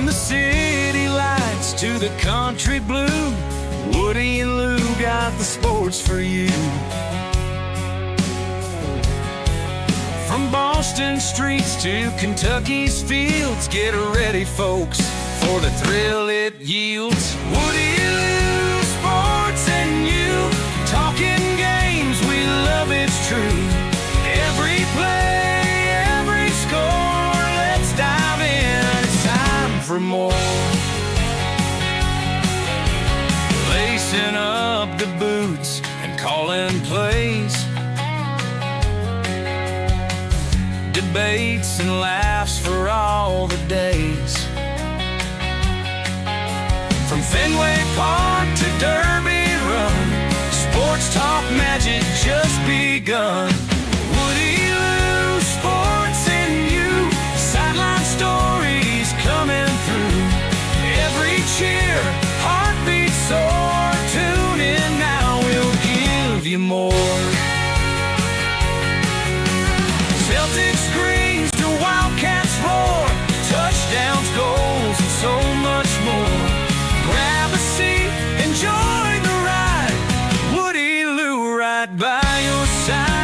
From the city lights to the country blue, Woody and Lou got the sports for you. From Boston streets to Kentucky's fields, get ready, folks, for the thrill it yields. Woody and Lou, sports and you, talking games, we love it's true. Every play, every score, let's dive in, it's time for more. Lacing up the boots and calling plays, debates and laughs for all the days. From Fenway Park to Derby Run, sports talk magic just begun. Woody Lou, sports and you, sideline stories coming through. Every cheer, heartbeat soar, tune in now, we'll give you more. Celtics screams to Wildcats roar, touchdowns, goals, and so much more. Grab a seat, enjoy the ride, Woody Lou right by your side.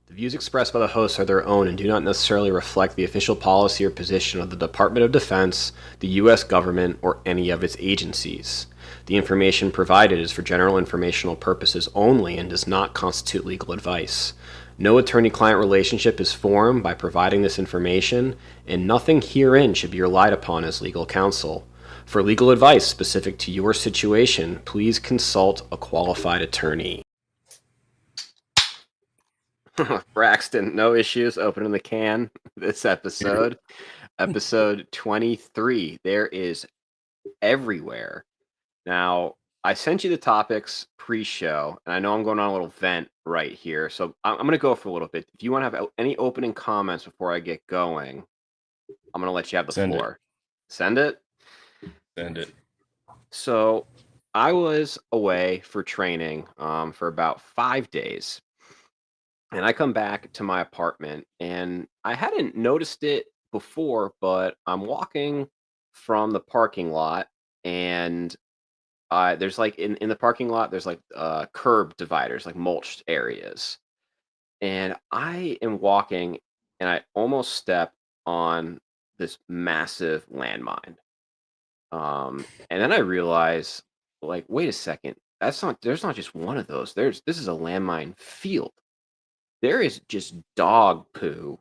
The views expressed by the hosts are their own and do not necessarily reflect the official policy or position of the Department of Defense, the U.S. government, or any of its agencies. The information provided is for general informational purposes only and does not constitute legal advice. No attorney-client relationship is formed by providing this information, and nothing herein should be relied upon as legal counsel. For legal advice specific to your situation, please consult a qualified attorney. Braxton, no issues opening the can this episode. Episode 23. There is everywhere. Now, I sent you the topics pre-show, and I know I'm going on a little vent right here, so I'm going to go for a little bit. If you want to have any opening comments before I get going, I'm going to let you have the floor. Send it? Send it. So, I was away for training for about 5 days. And I come back to my apartment, and I hadn't noticed it before, but I'm walking from the parking lot, and there's like in the parking lot, there's like curb dividers, like mulched areas. And I am walking, and I almost step on this massive landmine. And then I realize, like, wait a second, there's not just one of those. This is a landmine field. There is just dog poo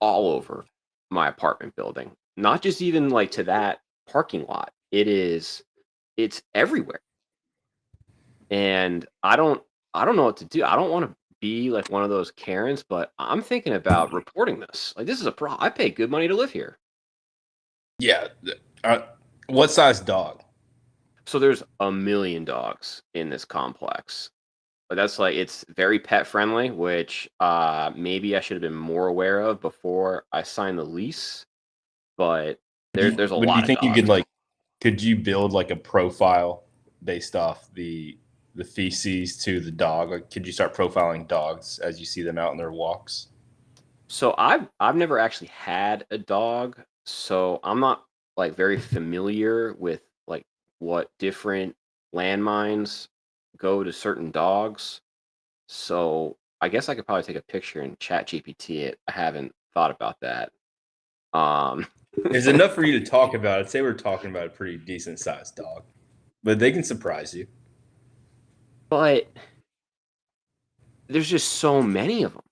all over my apartment building. Not just even like to that parking lot. It's everywhere. And I don't know what to do. I don't want to be like one of those Karens, but I'm thinking about reporting this. Like, this is a problem. I pay good money to live here. Yeah. What size dog? So there's 1 million dogs in this complex. But that's like, it's very pet friendly, which maybe I should have been more aware of before I signed the lease. But there's a lot. Do you think could you build like a profile based off the feces to the dog? Like, could you start profiling dogs as you see them out on their walks? So I've never actually had a dog, so I'm not like very familiar with like what different landmines go to certain dogs. So I guess I could probably take a picture and chat GPT it. I haven't thought about that. It's enough for you to talk about. I'd say we're talking about a pretty decent sized dog, but they can surprise you. But there's just so many of them.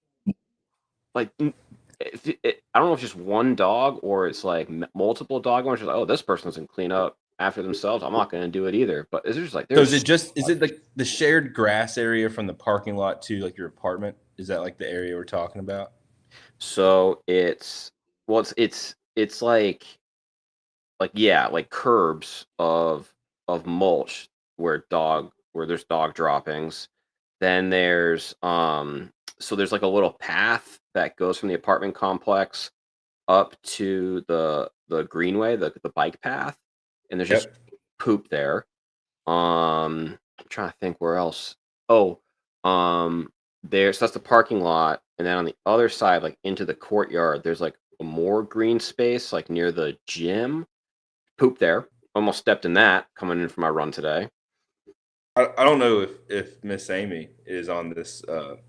Like, I don't know if it's just one dog or it's like multiple dog owners. Like, oh, this person doesn't clean up after themselves. I'm not going to do it either. But is it like the shared grass area from the parking lot to like your apartment? Is that like the area we're talking about? So it's like curbs of mulch where there's dog droppings. Then there's there's like a little path that goes from the apartment complex up to the greenway, the bike path. and there's just Yep. poop there. I'm trying to think where else. Oh, there's that's the parking lot, and then on the other side, like into the courtyard, there's like a more green space, like near the gym. Poop there. Almost stepped in that coming in for my run today. I don't know if Miss Amy is on this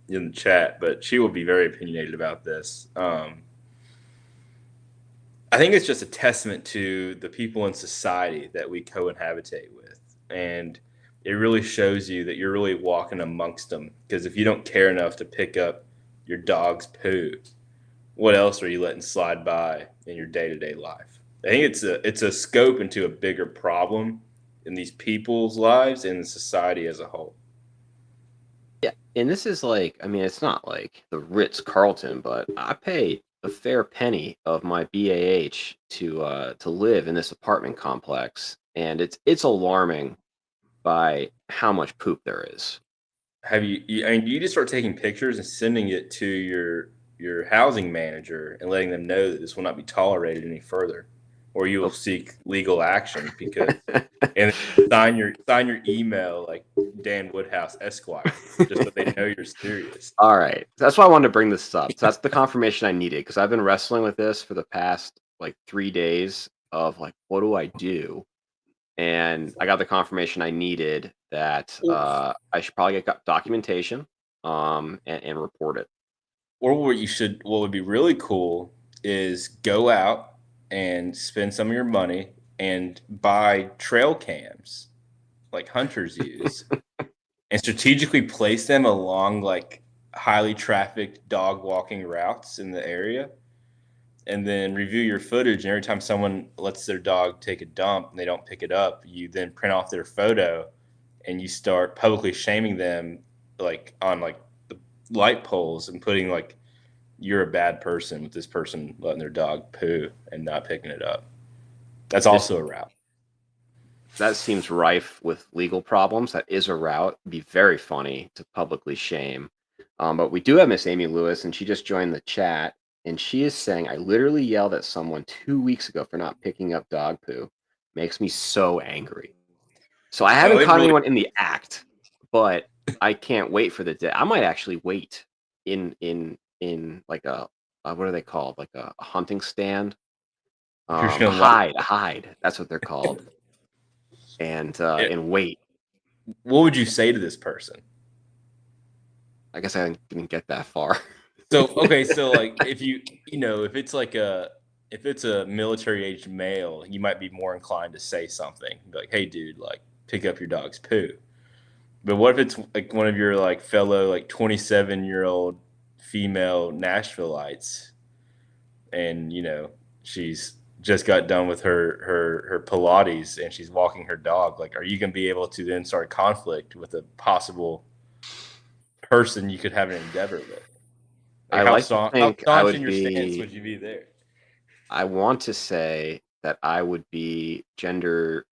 in the chat, but she will be very opinionated about this. I think it's just a testament to the people in society that we co-inhabitate with, and it really shows you that you're really walking amongst them. Because if you don't care enough to pick up your dog's poo, what else are you letting slide by in your day-to-day life? I think it's a scope into a bigger problem in these people's lives and in society as a whole. Yeah, and this is like, I mean, it's not like the Ritz Carlton, but I pay a fair penny of my BAH to live in this apartment complex, and it's alarming by how much poop there is. I mean, you just start taking pictures and sending it to your housing manager and letting them know that this will not be tolerated any further, or you will Oh. seek legal action because and sign your email like Dan Woodhouse Esquire, just so they know you're serious. All right, that's why I wanted to bring this up. So that's the confirmation I needed because I've been wrestling with this for the past like 3 days of like, what do I do? And I got the confirmation I needed that I should probably get documentation and report it. Or what would be really cool is go out and spend some of your money and buy trail cams like hunters use and strategically place them along like highly trafficked dog walking routes in the area, and then review your footage. And every time someone lets their dog take a dump and they don't pick it up, you then print off their photo and you start publicly shaming them like on like the light poles and putting like you're a bad person with this person letting their dog poo and not picking it up. That's also a route. That seems rife with legal problems. That is a route. It'd be very funny to publicly shame. But we do have Miss Amy Lewis, and she just joined the chat. And she is saying, I literally yelled at someone 2 weeks ago for not picking up dog poo. Makes me so angry. So I haven't caught anyone in the act, but I can't wait for the day. I might actually wait in like a what are they called? Like a hunting stand. A hide. That's what they're called. And wait. What would you say to this person? I guess I didn't get that far. So okay, so like if if it's a military aged male, you might be more inclined to say something be like, "Hey, dude, like pick up your dog's poo." But what if it's like one of your like fellow like 27-year-old female Nashvilleites, and she's just got done with her Pilates and she's walking her dog? Like, are you gonna be able to then start conflict with a possible person you could have an endeavor with? Like, how staunch in your stance would you be there? I want to say that I would be gender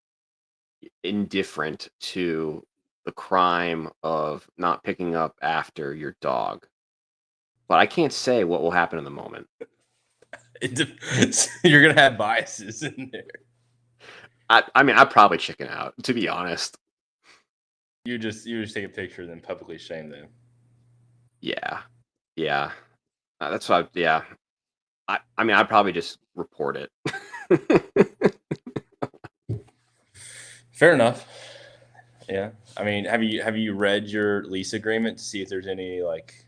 indifferent to the crime of not picking up after your dog. But I can't say what will happen in the moment. You're going to have biases in there. I mean, I'd probably chicken out, to be honest. You just take a picture and then publicly shame them. Yeah. That's what I mean, I'd probably just report it. Fair enough. Yeah. I mean, have you read your lease agreement to see if there's any like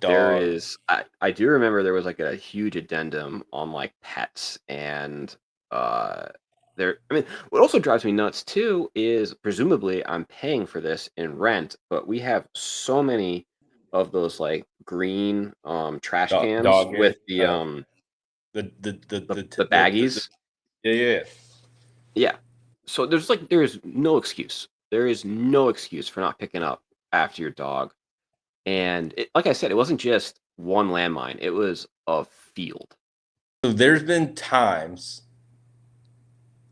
there is. I do remember there was like a huge addendum on like pets and there. I mean, what also drives me nuts too is presumably I'm paying for this in rent, but we have so many of those like green trash cans with the baggies. Yeah. So there is no excuse. There is no excuse for not picking up after your dog. And like I said, it wasn't just one landmine; it was a field. So there's been times.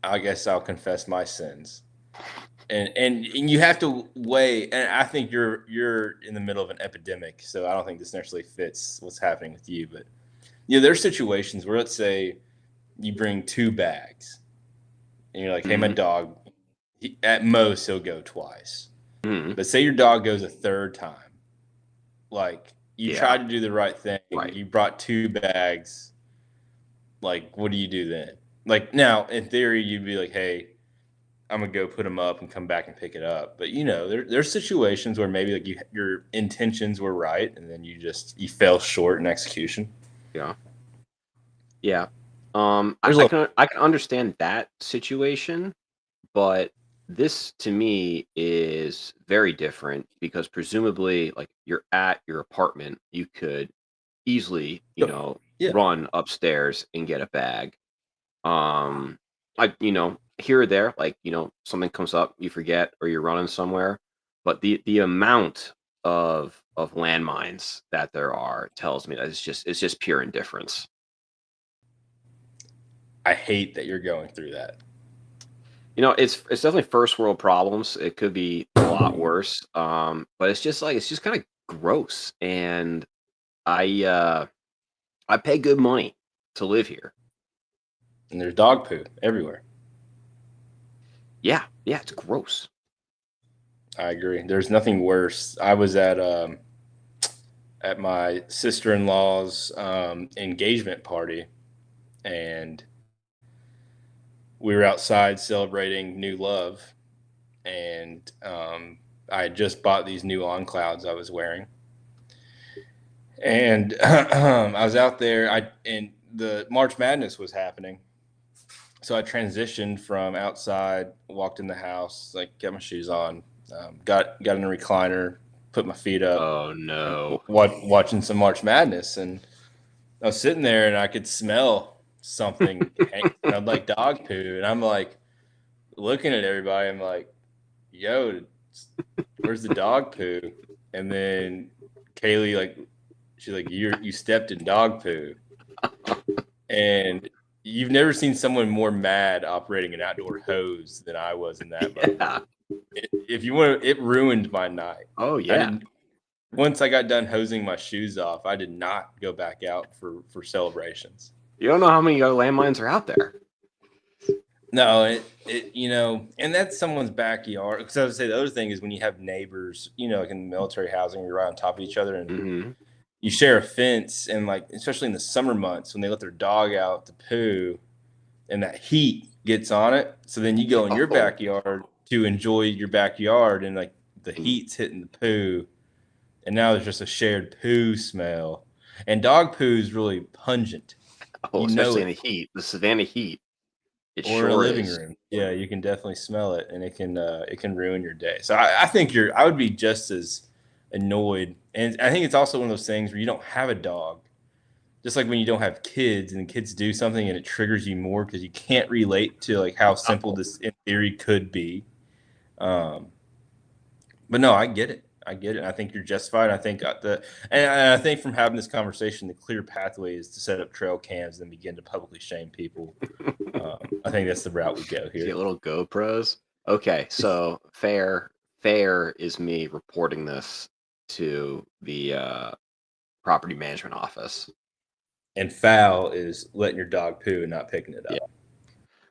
I guess I'll confess my sins. And you have to weigh, and I think you're in the middle of an epidemic, so I don't think this necessarily fits what's happening with you. But there's situations where, let's say you bring 2 bags, and you're like, hey, my dog, at most he'll go twice. Mm-hmm. But say your dog goes a third time. Like, you Yeah. tried to do the right thing. Right. You brought 2 bags. Like, what do you do then? Like, now, in theory, you'd be like, hey, I'm going to go put them up and come back and pick it up. But, there's situations where maybe like your intentions were right, and then you fell short in execution. Yeah. Yeah. There's I can understand that situation, but this to me is very different because presumably, like, you're at your apartment, you could easily, Yeah. run upstairs and get a bag. Like, here or there, like, something comes up, you forget, or you're running somewhere. But the amount of landmines that there are tells me that it's just pure indifference. I hate that you're going through that. It's definitely first world problems. It could be a lot worse. But it's just kind of gross. And I pay good money to live here. And there's dog poo everywhere. Yeah, it's gross. I agree. There's nothing worse. I was at my sister-in-law's engagement party, and we were outside celebrating new love, and I had just bought these new on clouds I was wearing, and I was out there. And the March Madness was happening, so I transitioned from outside, walked in the house, like got my shoes on, got in a recliner, put my feet up. Oh no! Watching some March Madness, and I was sitting there, and I could smell something. It smelled like dog poo, and I'm like looking at everybody. I'm like, "Yo, where's the dog poo?" And then Kaylee, she's like, "You stepped in dog poo," and you've never seen someone more mad operating an outdoor hose than I was in that moment. If you want, it ruined my night. Oh yeah. Once I got done hosing my shoes off, I did not go back out for celebrations. You don't know how many other landmines are out there. No, and that's someone's backyard. Because I would say the other thing is when you have neighbors, like in military housing, you're right on top of each other, and you share a fence, and like especially in the summer months when they let their dog out to poo, and that heat gets on it. So then you go in your backyard to enjoy your backyard, and like the heat's hitting the poo, and now there's just a shared poo smell. And dog poo is really pungent. Especially in the heat, the Savannah heat. Or in a living room. Yeah, you can definitely smell it, and it can ruin your day. So I think I would be just as annoyed. And I think it's also one of those things where you don't have a dog. Just like when you don't have kids and kids do something and it triggers you more because you can't relate to like how simple this in theory could be. But no, I get it. I think you're justified. I think and I think from having this conversation, the clear pathway is to set up trail cams and begin to publicly shame people. I think that's the route we go here. Get little GoPros. Okay, so fair is me reporting this to the property management office. And foul is letting your dog poo and not picking it up. Yeah.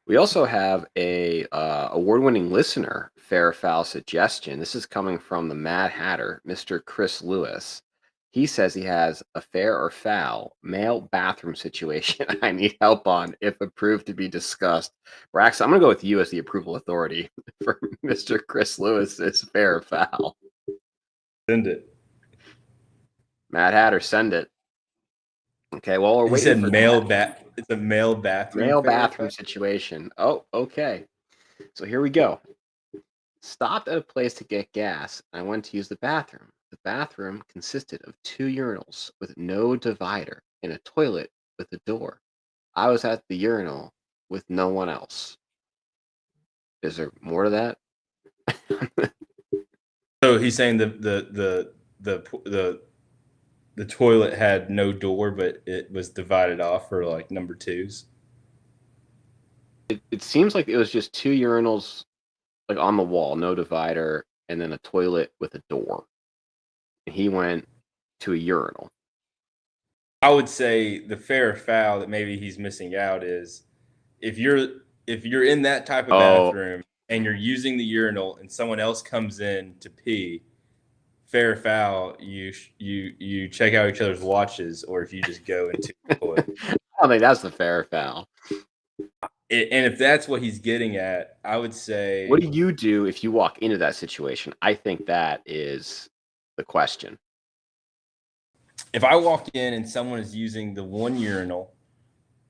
We also have a award-winning listener, fair or foul suggestion. This is coming from the Mad Hatter, Mr. Chris Lewis. He says he has a fair or foul male bathroom situation I need help on if approved to be discussed. Brax, I'm going to go with you as the approval authority for Mr. Chris Lewis. Is fair or foul? Send it. Mad Hatter, send it. Okay, well, we're waiting. He said it's a male bathroom. Male bathroom situation. Oh, okay. So here we go. Stopped at a place to get gas. I went to use the bathroom. The bathroom consisted of 2 urinals with no divider and a toilet with a door. I was at the urinal with no one else. Is there more to that? So he's saying the toilet had no door, but it was divided off for like number twos. It seems like it was just 2 urinals like on the wall, no divider, and then a toilet with a door. And he went to a urinal. I would say the fair or foul that maybe he's missing out is if you're if you're in that type of bathroom and you're using the urinal and someone else comes in to pee, fair or foul, you check out each other's watches, or if you just go into the toilet. I don't think that's the fair or foul. And if that's what he's getting at, I would say, What do you do if you walk into that situation? I think that is the question. if I walk in and someone is using the one urinal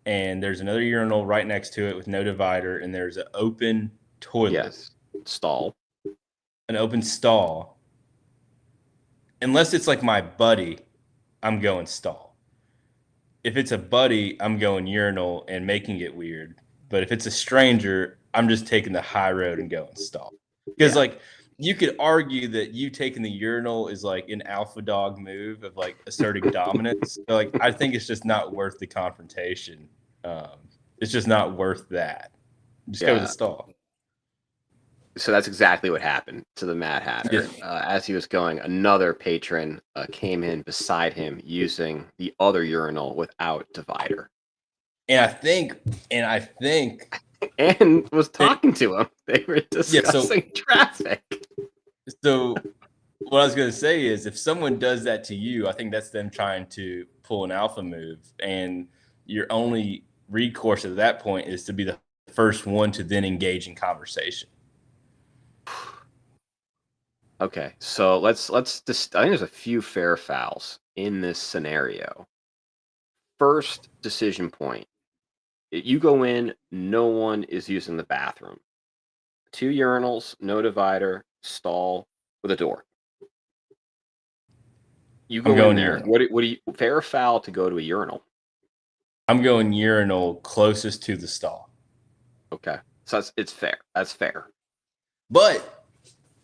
and there's another urinal right next to it with no divider, and there's an open toilet, Yes. Stall. an open stall, unless it's like my buddy, I'm going stall. If it's a buddy, I'm going urinal and making it weird. But if it's a stranger, I'm just taking the high road and going stall. Because like you could argue that you taking the urinal is like an alpha dog move of like asserting dominance. So like I think it's just not worth the confrontation. It's just not worth that. Just go to the stall. So that's exactly what happened to the Mad Hatter. As he was going, another patron came in beside him using the other urinal without divider. And I think and was talking to him. They were discussing traffic. So what I was going to say is if someone does that to you, I think that's them trying to pull an alpha move. And your only recourse at that point is to be the first one to then engage in conversation. Okay, so let's just, I think there's a few fair fouls in this scenario. First decision point. You go in, no one is using the bathroom. 2 urinals, no divider, stall with a door. You go in there. What do you fair or foul to go to a urinal? I'm going urinal closest to the stall. Okay. So it's fair. That's fair. But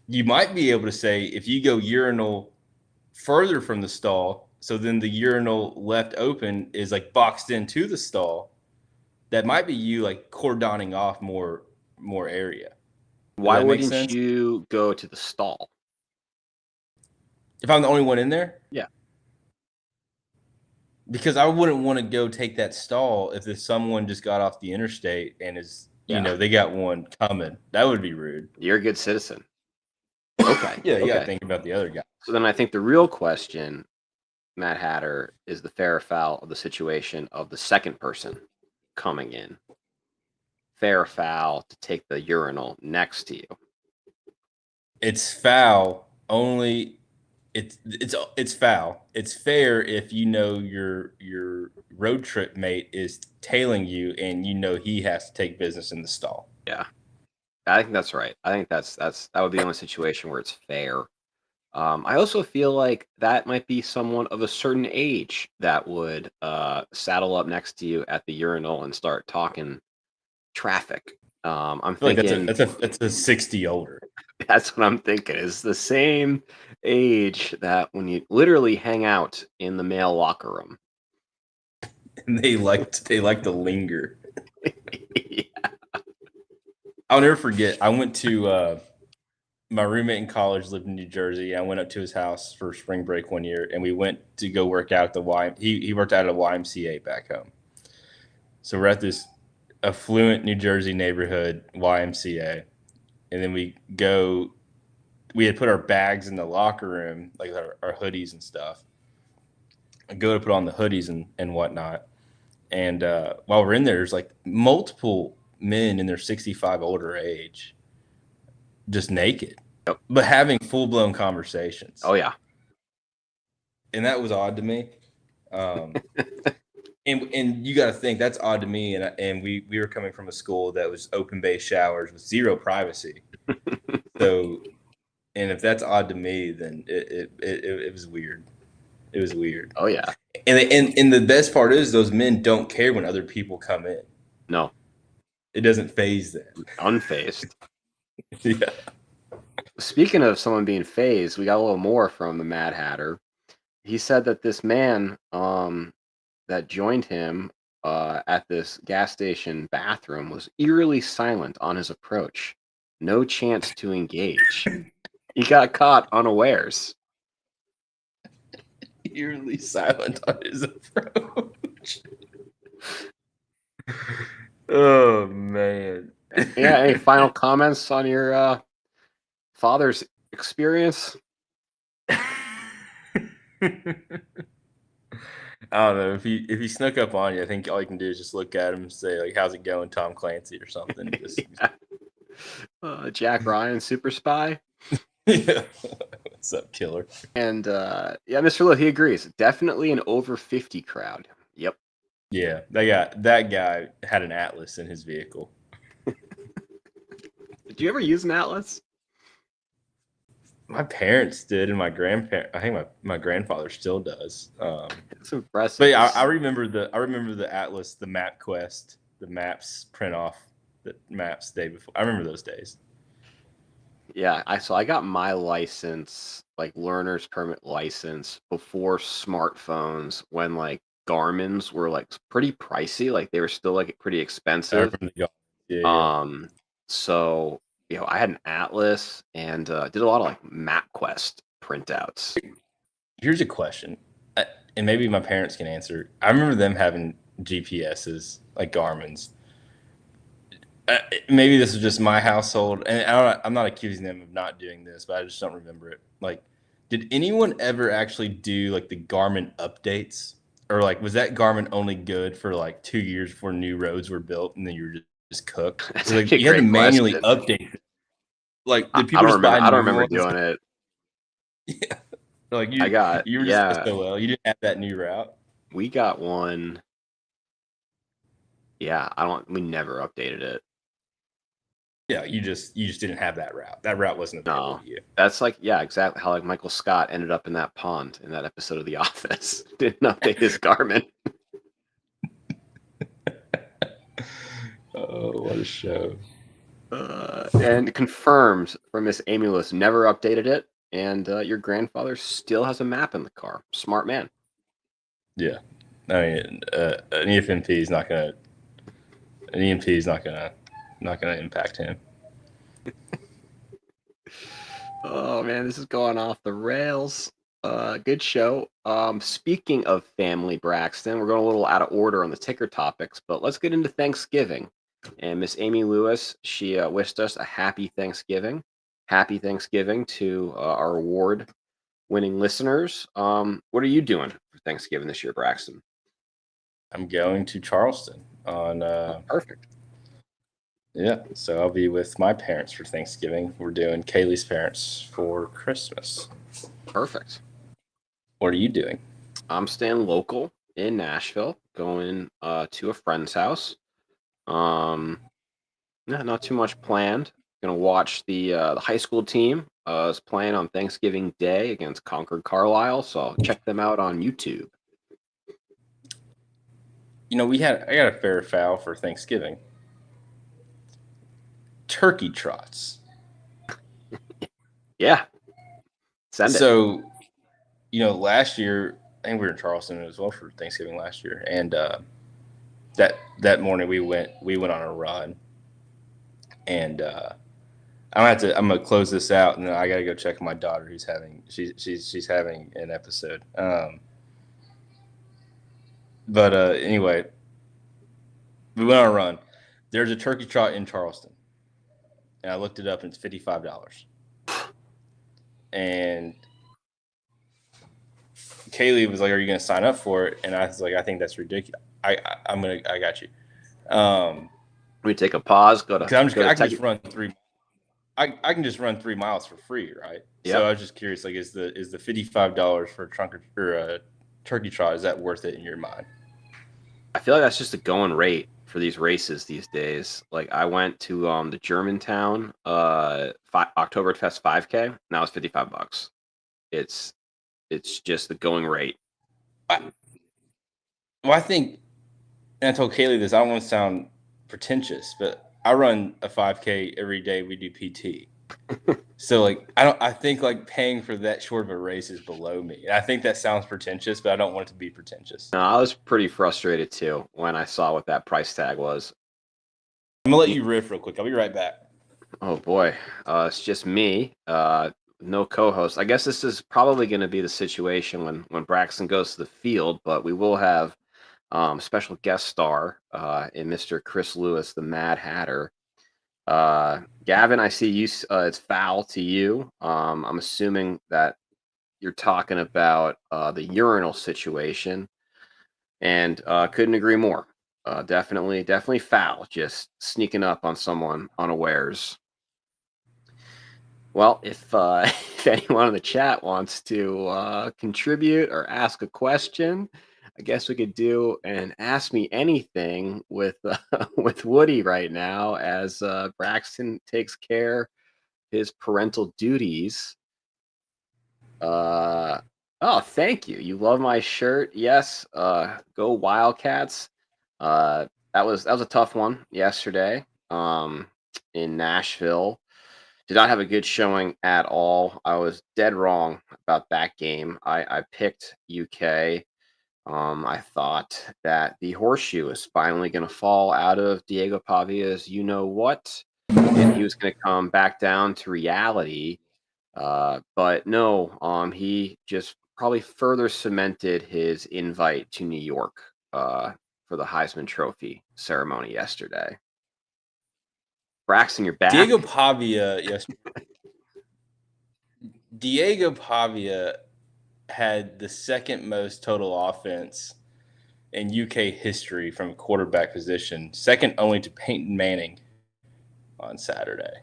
you might be able to say if you go urinal further from the stall, so then the urinal left open is like boxed into the stall, that might be you like cordoning off more area. Why wouldn't you go to the stall? If I'm the only one in there? Yeah. Because I wouldn't want to go take that stall if someone just got off the interstate and is, you know, they got one coming. That would be rude. You're a good citizen. Okay. You got to think about the other guy. So then I think the real question, Mad Hatter, is the fair or foul of the situation of the second person coming in. Fair or foul to take the urinal next to you? It's foul only. It's foul. It's fair if you know your road trip mate is tailing you and you know he has to take business in the stall. Yeah, I think that's right. I think that would be the only situation where it's fair. I also feel like that might be someone of a certain age that would saddle up next to you at the urinal and start talking traffic. I'm thinking that's a 60 older. That's what I'm thinking. Is the same age that when you literally hang out in the male locker room. And they like to linger. Yeah. I'll never forget. I went to my roommate in college lived in New Jersey. I went up to his house for spring break one year, and we went to go work out at the He worked out at a YMCA back home. So we're at this affluent New Jersey neighborhood YMCA, and then we had put our bags in the locker room, like our hoodies and stuff. I go to put on the hoodies and whatnot. And while we're in there, there's like multiple men in their 65 older age, just naked, but having full blown conversations. Oh yeah. And that was odd to me. And you got to think that's odd to me. And we were coming from a school that was open bay showers with zero privacy. So, and if that's odd to me, then it was weird. It was weird. Oh yeah. And the best part is those men don't care when other people come in. No. It doesn't faze them. Unfazed. Yeah. Speaking of someone being phased, we got a little more from the Mad Hatter. He said that this man that joined him at this gas station bathroom was eerily silent on his approach. No chance to engage. He got caught unawares. Eerily silent on his approach. Oh man. Yeah, any final comments on your father's experience? I don't know if he snuck up on you. I think all you can do is just look at him and say like, "How's it going, Tom Clancy?" or something. Just Yeah. Jack Ryan, Super Spy. yeah. What's up, killer? And yeah, Mr. Lowe, he agrees. Definitely an over 50 crowd. Yep. Yeah, that guy had an Atlas in his vehicle. Did you ever use an Atlas? My parents did, and my grandparent. I think my grandfather still does. It's impressive. But yeah, I remember the Atlas, the Map Quest, the maps print off the maps the day before. I remember those days. Yeah, I got my license, like learner's permit license, before smartphones when like Garmin's were like pretty pricey, like they were still like pretty I expensive. remember the yeah. So I had an Atlas and did a lot of like MapQuest printouts. Here's a question, and maybe my parents can answer. I remember them having GPSs like Garmin's. Maybe this was just my household, and I'm not accusing them of not doing this, but I just don't remember it. Like, did anyone ever actually do like the Garmin updates, or like was that Garmin only good for like 2 years before new roads were built, and then you were just cooked? That's So like actually a you had to great manually question. update. Like, I did people don't just remember. buy I don't new remember ones? doing it. Yeah, like I got you were just SOL. You didn't have that new route. we got one. Yeah, we never updated it. Yeah, you just didn't have that route. That route wasn't available No. to you. That's like, yeah, exactly how like Michael Scott ended up in that pond in that episode of The Office. Didn't update his Garmin. Oh, what a show. And confirmed from Miss Amy Lewis, never updated it. And your grandfather still has a map in the car. Smart man. Yeah, I mean, an EMP is not gonna impact him. Oh man, this is going off the rails. Good show. Speaking of family, Braxton, we're going a little out of order on the ticker topics, but let's get into Thanksgiving. And Miss Amy Lewis, she wished us a happy Thanksgiving. Happy Thanksgiving to our award-winning listeners. What are you doing for Thanksgiving this year, Braxton? I'm going to Charleston on. Perfect. Yeah, so I'll be with my parents for Thanksgiving. We're doing Kaylee's parents for Christmas. Perfect. What are you doing? I'm staying local in Nashville, going to a friend's house. Yeah, not too much planned. Gonna watch the high school team is playing on Thanksgiving Day against Concord Carlisle, so I'll check them out on YouTube. You know, I got a fair foul for Thanksgiving. Turkey trots. Yeah, send it. So, you know, last year I think we were in Charleston as well for Thanksgiving last year, and that morning we went on a run, and I'm gonna close this out, and then I gotta go check on my daughter who's having she's having an episode. But anyway, we went on a run. There's a turkey trot in Charleston, and I looked it up, and it's $55. And Kaylee was like, "Are you going to sign up for it?" And I was like, "I think that's ridiculous. I got you." Let me take a pause. I can just run 3. I can just run 3 miles for free, right? Yep. So I was just curious, like, is the $55 for a turkey trot, is that worth it in your mind? I feel like that's just a going rate for these races these days. Like I went to the Germantown Oktoberfest 5K. Now it's $55. It's just the going rate. I think, and I told Kaylee this, I don't want to sound pretentious, but I run a 5K every day we do PT. So like I think like paying for that short of a race is below me. And I think that sounds pretentious, but I don't want it to be pretentious. No, I was pretty frustrated too when I saw what that price tag was. I'm gonna let you riff real quick. I'll be right back. Oh boy, it's just me. No co-host. I guess this is probably going to be the situation when Braxton goes to the field, but we will have special guest star in Mr. Chris Lewis, the Mad Hatter. Gavin, I see you. It's foul to you. I'm assuming that you're talking about the urinal situation, and couldn't agree more. Definitely foul. Just sneaking up on someone unawares. Well, if if anyone in the chat wants to contribute or ask a question, I guess we could do an Ask Me Anything with with Woody right now as Braxton takes care of his parental duties. Oh, thank you. You love my shirt. Yes. Go Wildcats. That was a tough one yesterday. In Nashville. Did not have a good showing at all. I was dead wrong about that game. I picked UK. I thought that the horseshoe is finally going to fall out of Diego Pavia's you know what, and he was going to come back down to reality. But no, he just probably further cemented his invite to New York for the Heisman Trophy ceremony yesterday. Braxton, you're back. Diego Pavia yesterday. Diego Pavia had the second most total offense in UK history from a quarterback position, second only to Peyton Manning on Saturday.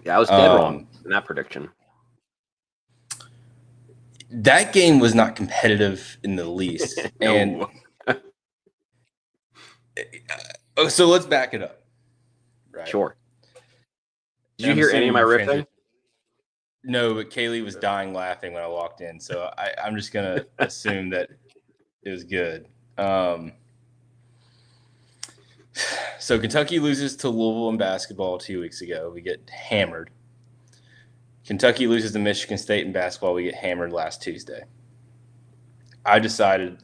Yeah, I was dead wrong in that prediction. That game was not competitive in the least. No. And so let's back it up. Right. Sure. Did you hear any of my riffing? No, but Kaylee was dying laughing when I walked in, so I'm just gonna assume that it was good. So Kentucky loses to Louisville in basketball 2 weeks ago. We get hammered. Kentucky loses to Michigan State in basketball. We get hammered last Tuesday. I decided,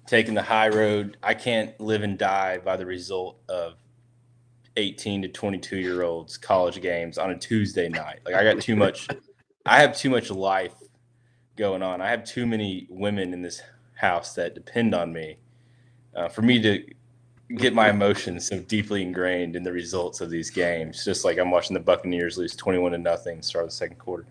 taking the high road, I can't live and die by the result of 18 to 22-year-olds college games on a Tuesday night. I got too much – I have too much life going on. I have too many women in this house that depend on me for me to get my emotions so deeply ingrained in the results of these games, just like I'm watching the Buccaneers lose 21-0 start of the second quarter.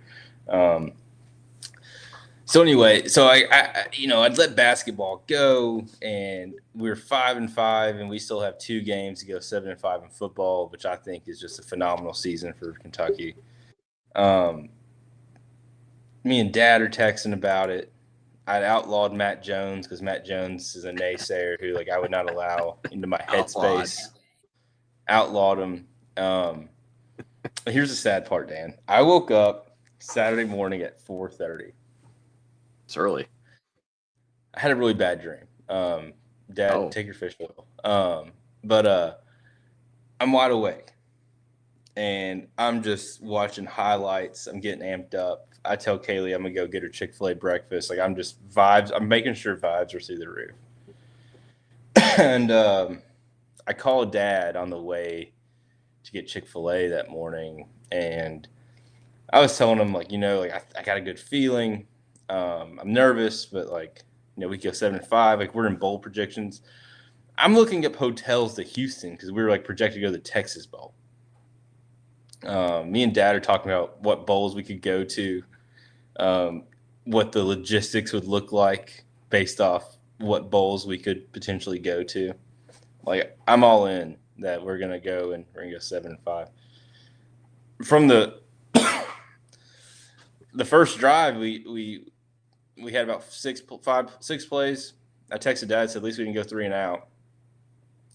So anyway, I'd let basketball go, and we're 5-5, and we still have 2 games to go 7-5 in football, which I think is just a phenomenal season for Kentucky. Me and Dad are texting about it. I outlawed Matt Jones because Matt Jones is a naysayer who I would not allow into my headspace. Outlawed him. Here's the sad part, Dan. I woke up Saturday morning at 4:30. It's early. I had a really bad dream. Dad, take your fish oil. But I'm wide awake, and I'm just watching highlights. I'm getting amped up. I tell Kaylee I'm going to go get her Chick-fil-A breakfast. I'm just vibes. I'm making sure vibes are through the roof. And I called Dad on the way to get Chick-fil-A that morning, and I was telling him, I got a good feeling. I'm nervous, but we go 7-5. We're in bowl projections. I'm looking up hotels to Houston because we were projected to go to the Texas Bowl. Me and Dad are talking about what bowls we could go to, what the logistics would look like based off what bowls we could potentially go to. I'm all in that we're gonna go, and we're gonna go 7-5. From the first drive, we had about six plays. I texted Dad, said at least we can go 3 and out,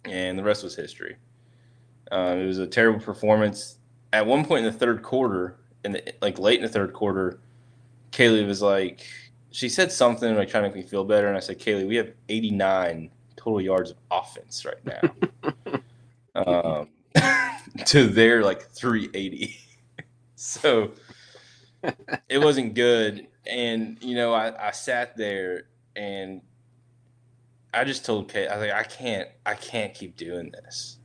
and the rest was history. It was a terrible performance. At one point in the third quarter, late in the third quarter, Kaylee was she said something trying to make me feel better, and I said, Kaylee, we have 89 total yards of offense right now, to their 380. So it wasn't good. And, I sat there and I just told Kate, I was I can't keep doing this.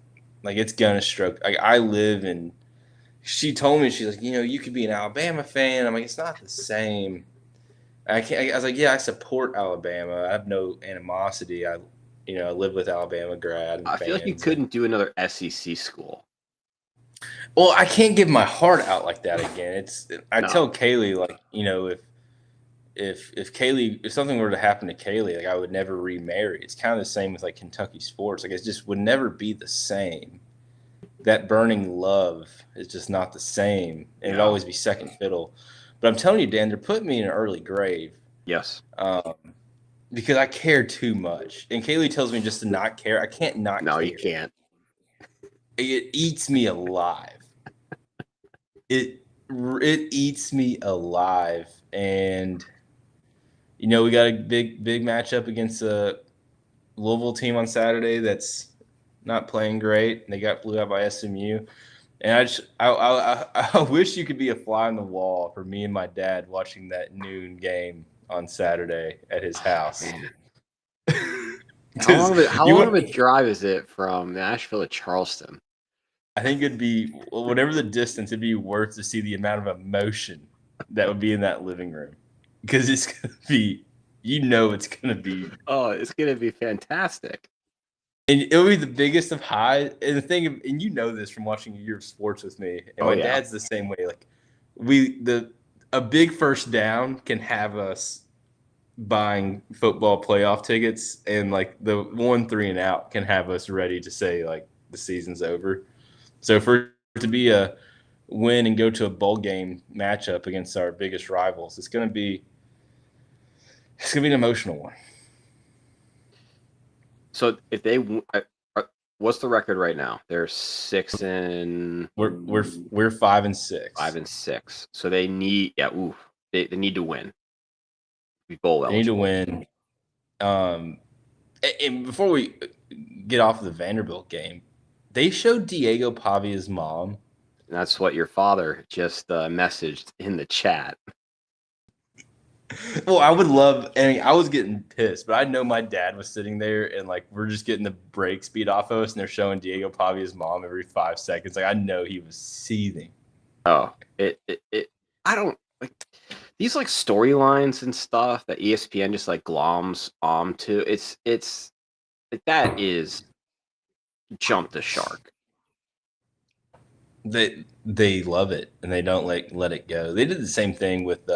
It's gonna stroke. I live in, she told me, she's you could be an Alabama fan. I'm it's not the same. I was like, yeah, I support Alabama. I have no animosity. I live with Alabama grad and I feel like you fans. couldn't do another SEC school. Well, I can't give my heart out like that again. I No. tell Kaylee, like, if something were to happen to Kaylee, like I would never remarry. It's kind of the same with like Kentucky sports. Like it just would never be the same. That burning love is just not the same, and it'd Yeah. always be second fiddle. But I'm telling you, Dan, they're putting me in an early grave Yes. because I care too much. And Kaylee tells me just to not care. I can't not No, care. you can't. It eats me alive. It eats me alive, and we got a big matchup against a Louisville team on Saturday that's not playing great. They got blew out by SMU, and I wish you could be a fly on the wall for me and my dad watching that noon game on Saturday at his house. Man. How long of a drive is it from Nashville to Charleston? I think it'd be whatever the distance, it'd be worth to see the amount of emotion that would be in that living room, because it's gonna be, it's gonna be. Oh, it's gonna be fantastic. And it'll be the biggest of highs. And the thing, and this from watching a year of sports with me, and my dad's the same way. Like a big first down can have us buying football playoff tickets, and like the 1 3 and out can have us ready to say like the season's over. So for it to be a win and go to a bowl game matchup against our biggest rivals, it's gonna be an emotional one. So if they, what's the record right now? They're 6 and we're 5-6. 5-6. So they need they need to win. Be bowl eligible. They need to win. And before we get off of the Vanderbilt game, they showed Diego Pavia's mom. And that's what your father just messaged in the chat. Well, I would love, and I was getting pissed, but I know my dad was sitting there and like we're just getting the break speed off of us, and they're showing Diego Pavia's mom every 5 seconds. Like I know he was seething. Oh, I don't like these like storylines and stuff that ESPN just like gloms onto. It's that is jump the shark. They love it, and they don't let it go. They did the same thing with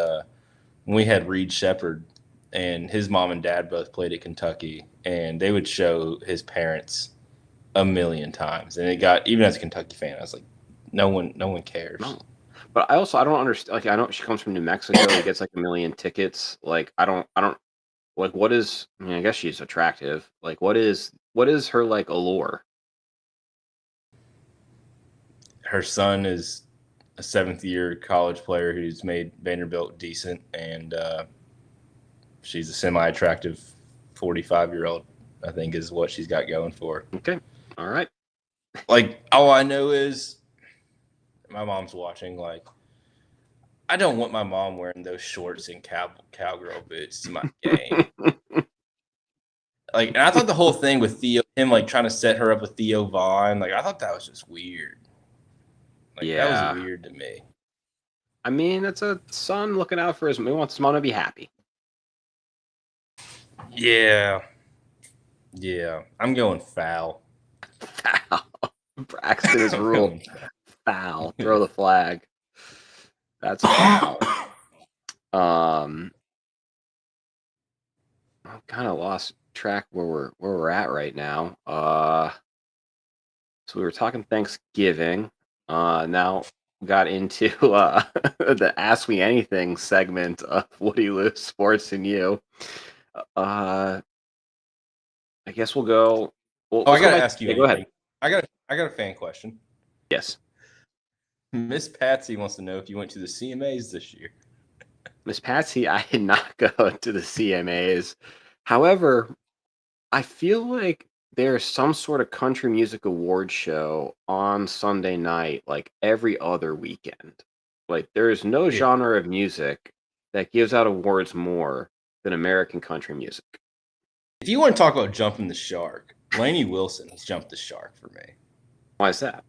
when we had Reed Shepherd, and his mom and dad both played at Kentucky, and they would show his parents a million times. And it got, even as a Kentucky fan, I was like, no one cares. No. But I don't understand. Like I know she comes from New Mexico. He gets like a million tickets. Like I don't like what is. I mean, I guess she's attractive. Like what is her like allure? Her son is a 7th-year college player who's made Vanderbilt decent, and she's a semi-attractive 45-year-old, I think, is what she's got going for. Okay, all right. Like all I know is my mom's watching. Like I don't want my mom wearing those shorts and cowgirl boots to my game. Like, and I thought the whole thing with him like trying to set her up with Theo Vaughn, like I thought that was just weird. Like that was weird to me. I mean, it's a son looking out for he wants his mom to be happy. Yeah. I'm going foul. Foul. Braxton is ruled foul. Throw the flag. That's foul. I kind of lost track where we're at right now. So we were talking Thanksgiving. Now got into the Ask Me Anything segment of Woody Lou Sports and You. I guess we'll go. I gotta ask you. Go ahead. I got a fan question. Yes. Miss Patsy wants to know if you went to the CMAs this year. Miss Patsy, I did not go to the CMAs. However, I feel like there's some sort of country music award show on Sunday night, like every other weekend. Like there's no genre of music that gives out awards more than American country music. If you want to talk about jumping the shark, Lainey Wilson has jumped the shark for me. Why is that?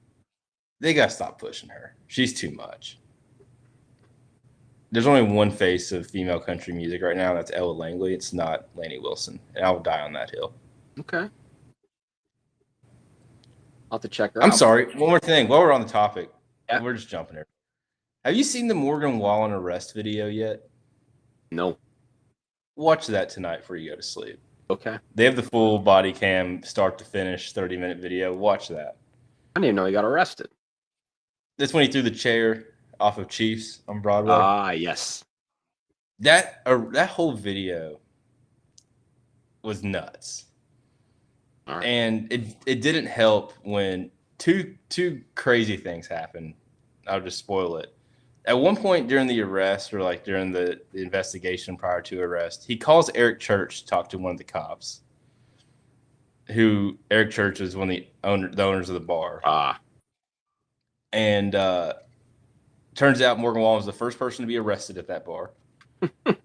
They got to stop pushing her. She's too much. there's only one face of female country music right now. That's Ella Langley. It's not Lainey Wilson, and I will die on that hill. Okay. I'll have to check her I'm out. sorry. One more thing. While we're on the topic, Yeah. we're just jumping here. Have you seen the Morgan Wallen arrest video yet? No. Watch that tonight before you go to sleep. Okay. They have the full body cam, start to finish, 30-minute video. Watch that. I didn't even know he got arrested. That's when he threw the chair off of Chiefs on Broadway. Ah, yes. That whole video was nuts. All right. And it didn't help when two crazy things happened. I'll just spoil it. At one point during the arrest, or like during the investigation prior to arrest, he calls Eric Church to talk to one of the cops. Who Eric Church is one of the owners of the bar. Ah. And turns out Morgan Wallen was the first person to be arrested at that bar.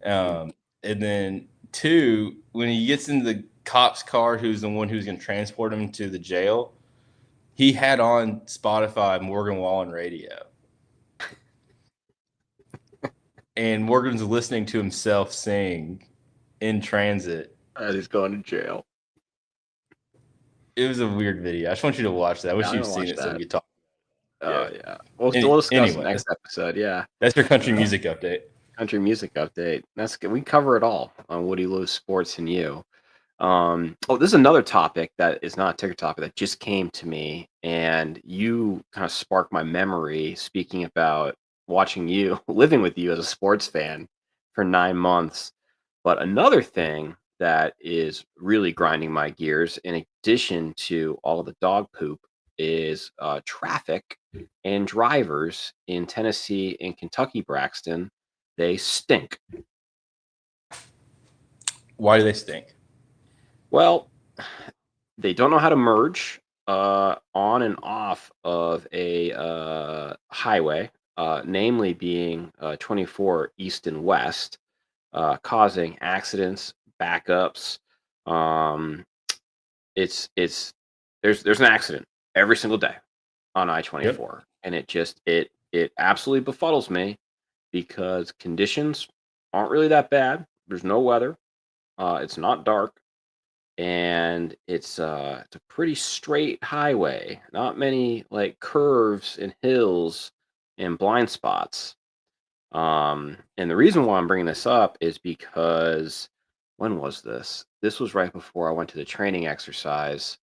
And then 2, when he gets in the cop's car, who's the one who's going to transport him to the jail, he had on Spotify Morgan Wallen radio. And Morgan's listening to himself sing in transit. As he's going to jail. It was a weird video. I just want you to watch that. I wish you'd seen it so we could talk. Oh, yeah. We'll discuss anyway, next episode. Yeah. That's your country music update. Country music update. That's good. We cover it all on Woody Lou's Sports and You. This is another topic that is not a ticker topic that just came to me, and you kind of sparked my memory speaking about watching you, living with you as a sports fan for 9 months. But another thing that is really grinding my gears, in addition to all of the dog poop, is traffic and drivers in Tennessee and Kentucky, Braxton. They stink. Why do they stink? Well, they don't know how to merge on and off of a highway, namely being 24 east and west, causing accidents, backups. There's an accident every single day on I-24, and it absolutely befuddles me because conditions aren't really that bad. There's no weather. It's not dark. And it's a pretty straight highway, not many like curves and hills and blind spots. And the reason why I'm bringing this up is because when was this? This was right before I went to the training exercise.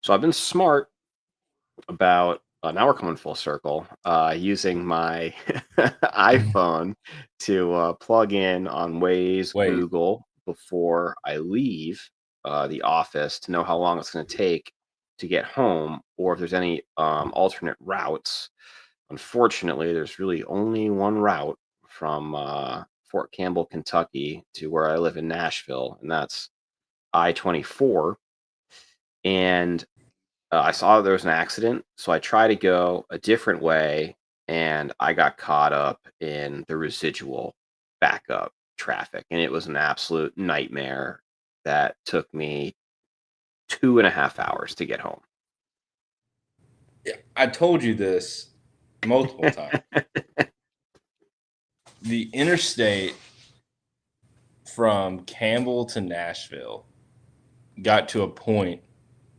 So I've been smart about now we're coming full circle, using my iPhone to plug in on Waze, Google before I leave the office to know how long it's going to take to get home, or if there's any alternate routes. Unfortunately, there's really only one route from Fort Campbell, Kentucky to where I live in Nashville, and that's I-24. And I saw there was an accident, so I tried to go a different way, and I got caught up in the residual backup traffic, and it was an absolute nightmare that took me 2.5 hours to get home. Yeah, I told you this multiple times. The interstate from Campbell to Nashville got to a point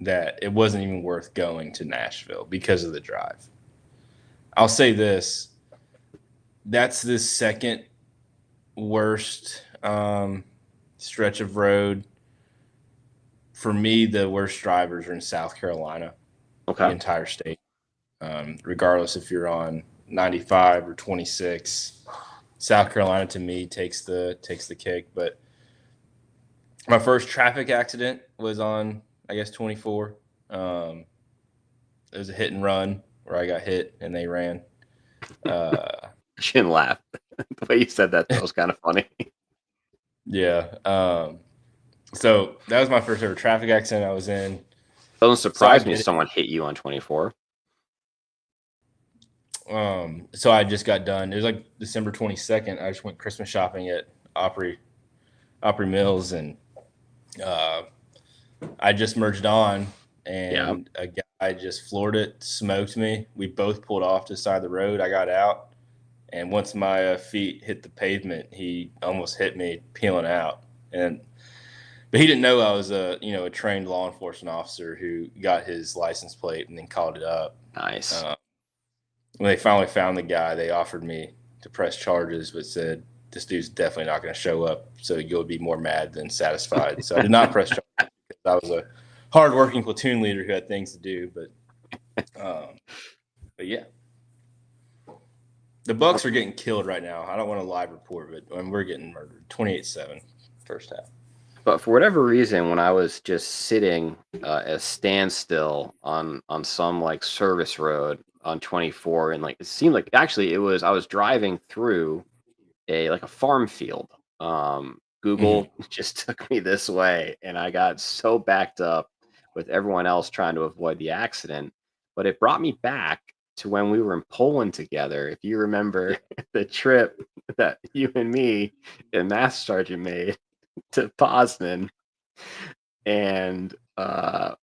that it wasn't even worth going to Nashville because of the drive. I'll say this. That's the second worst stretch of road. For me, the worst drivers are in South Carolina, the entire state. Regardless if you're on 95 or 26, South Carolina to me takes the cake. But my first traffic accident was on, I guess, 24. It was a hit and run where I got hit and they ran. I shouldn't laugh. The way you said that was kind of funny. Yeah. So that was my first ever traffic accident I was in. Doesn't surprise me if someone hit you on 24. So I just got done. It was like December 22nd. I just went Christmas shopping at Opry Mills, and I just merged on, and a guy just floored it, smoked me. We both pulled off to the side of the road. I got out, And once my feet hit the pavement, he almost hit me peeling out. But he didn't know I was a trained law enforcement officer who got his license plate and then called it up. Nice. When they finally found the guy, they offered me to press charges, but said this dude's definitely not going to show up, so you'll be more mad than satisfied. So I did not press charges because I was a hardworking platoon leader who had things to do. But yeah. The Bucks are getting killed right now. I don't want to live report, but we're getting murdered. 28-7 first half. But for whatever reason, when I was just sitting at a standstill on some like service road on 24, and like it seemed like actually I was driving through a farm field. Google just took me this way, and I got so backed up with everyone else trying to avoid the accident. But it brought me back to when we were in Poland together. If you remember the trip that you and me and Master Sergeant made to Poznan, and I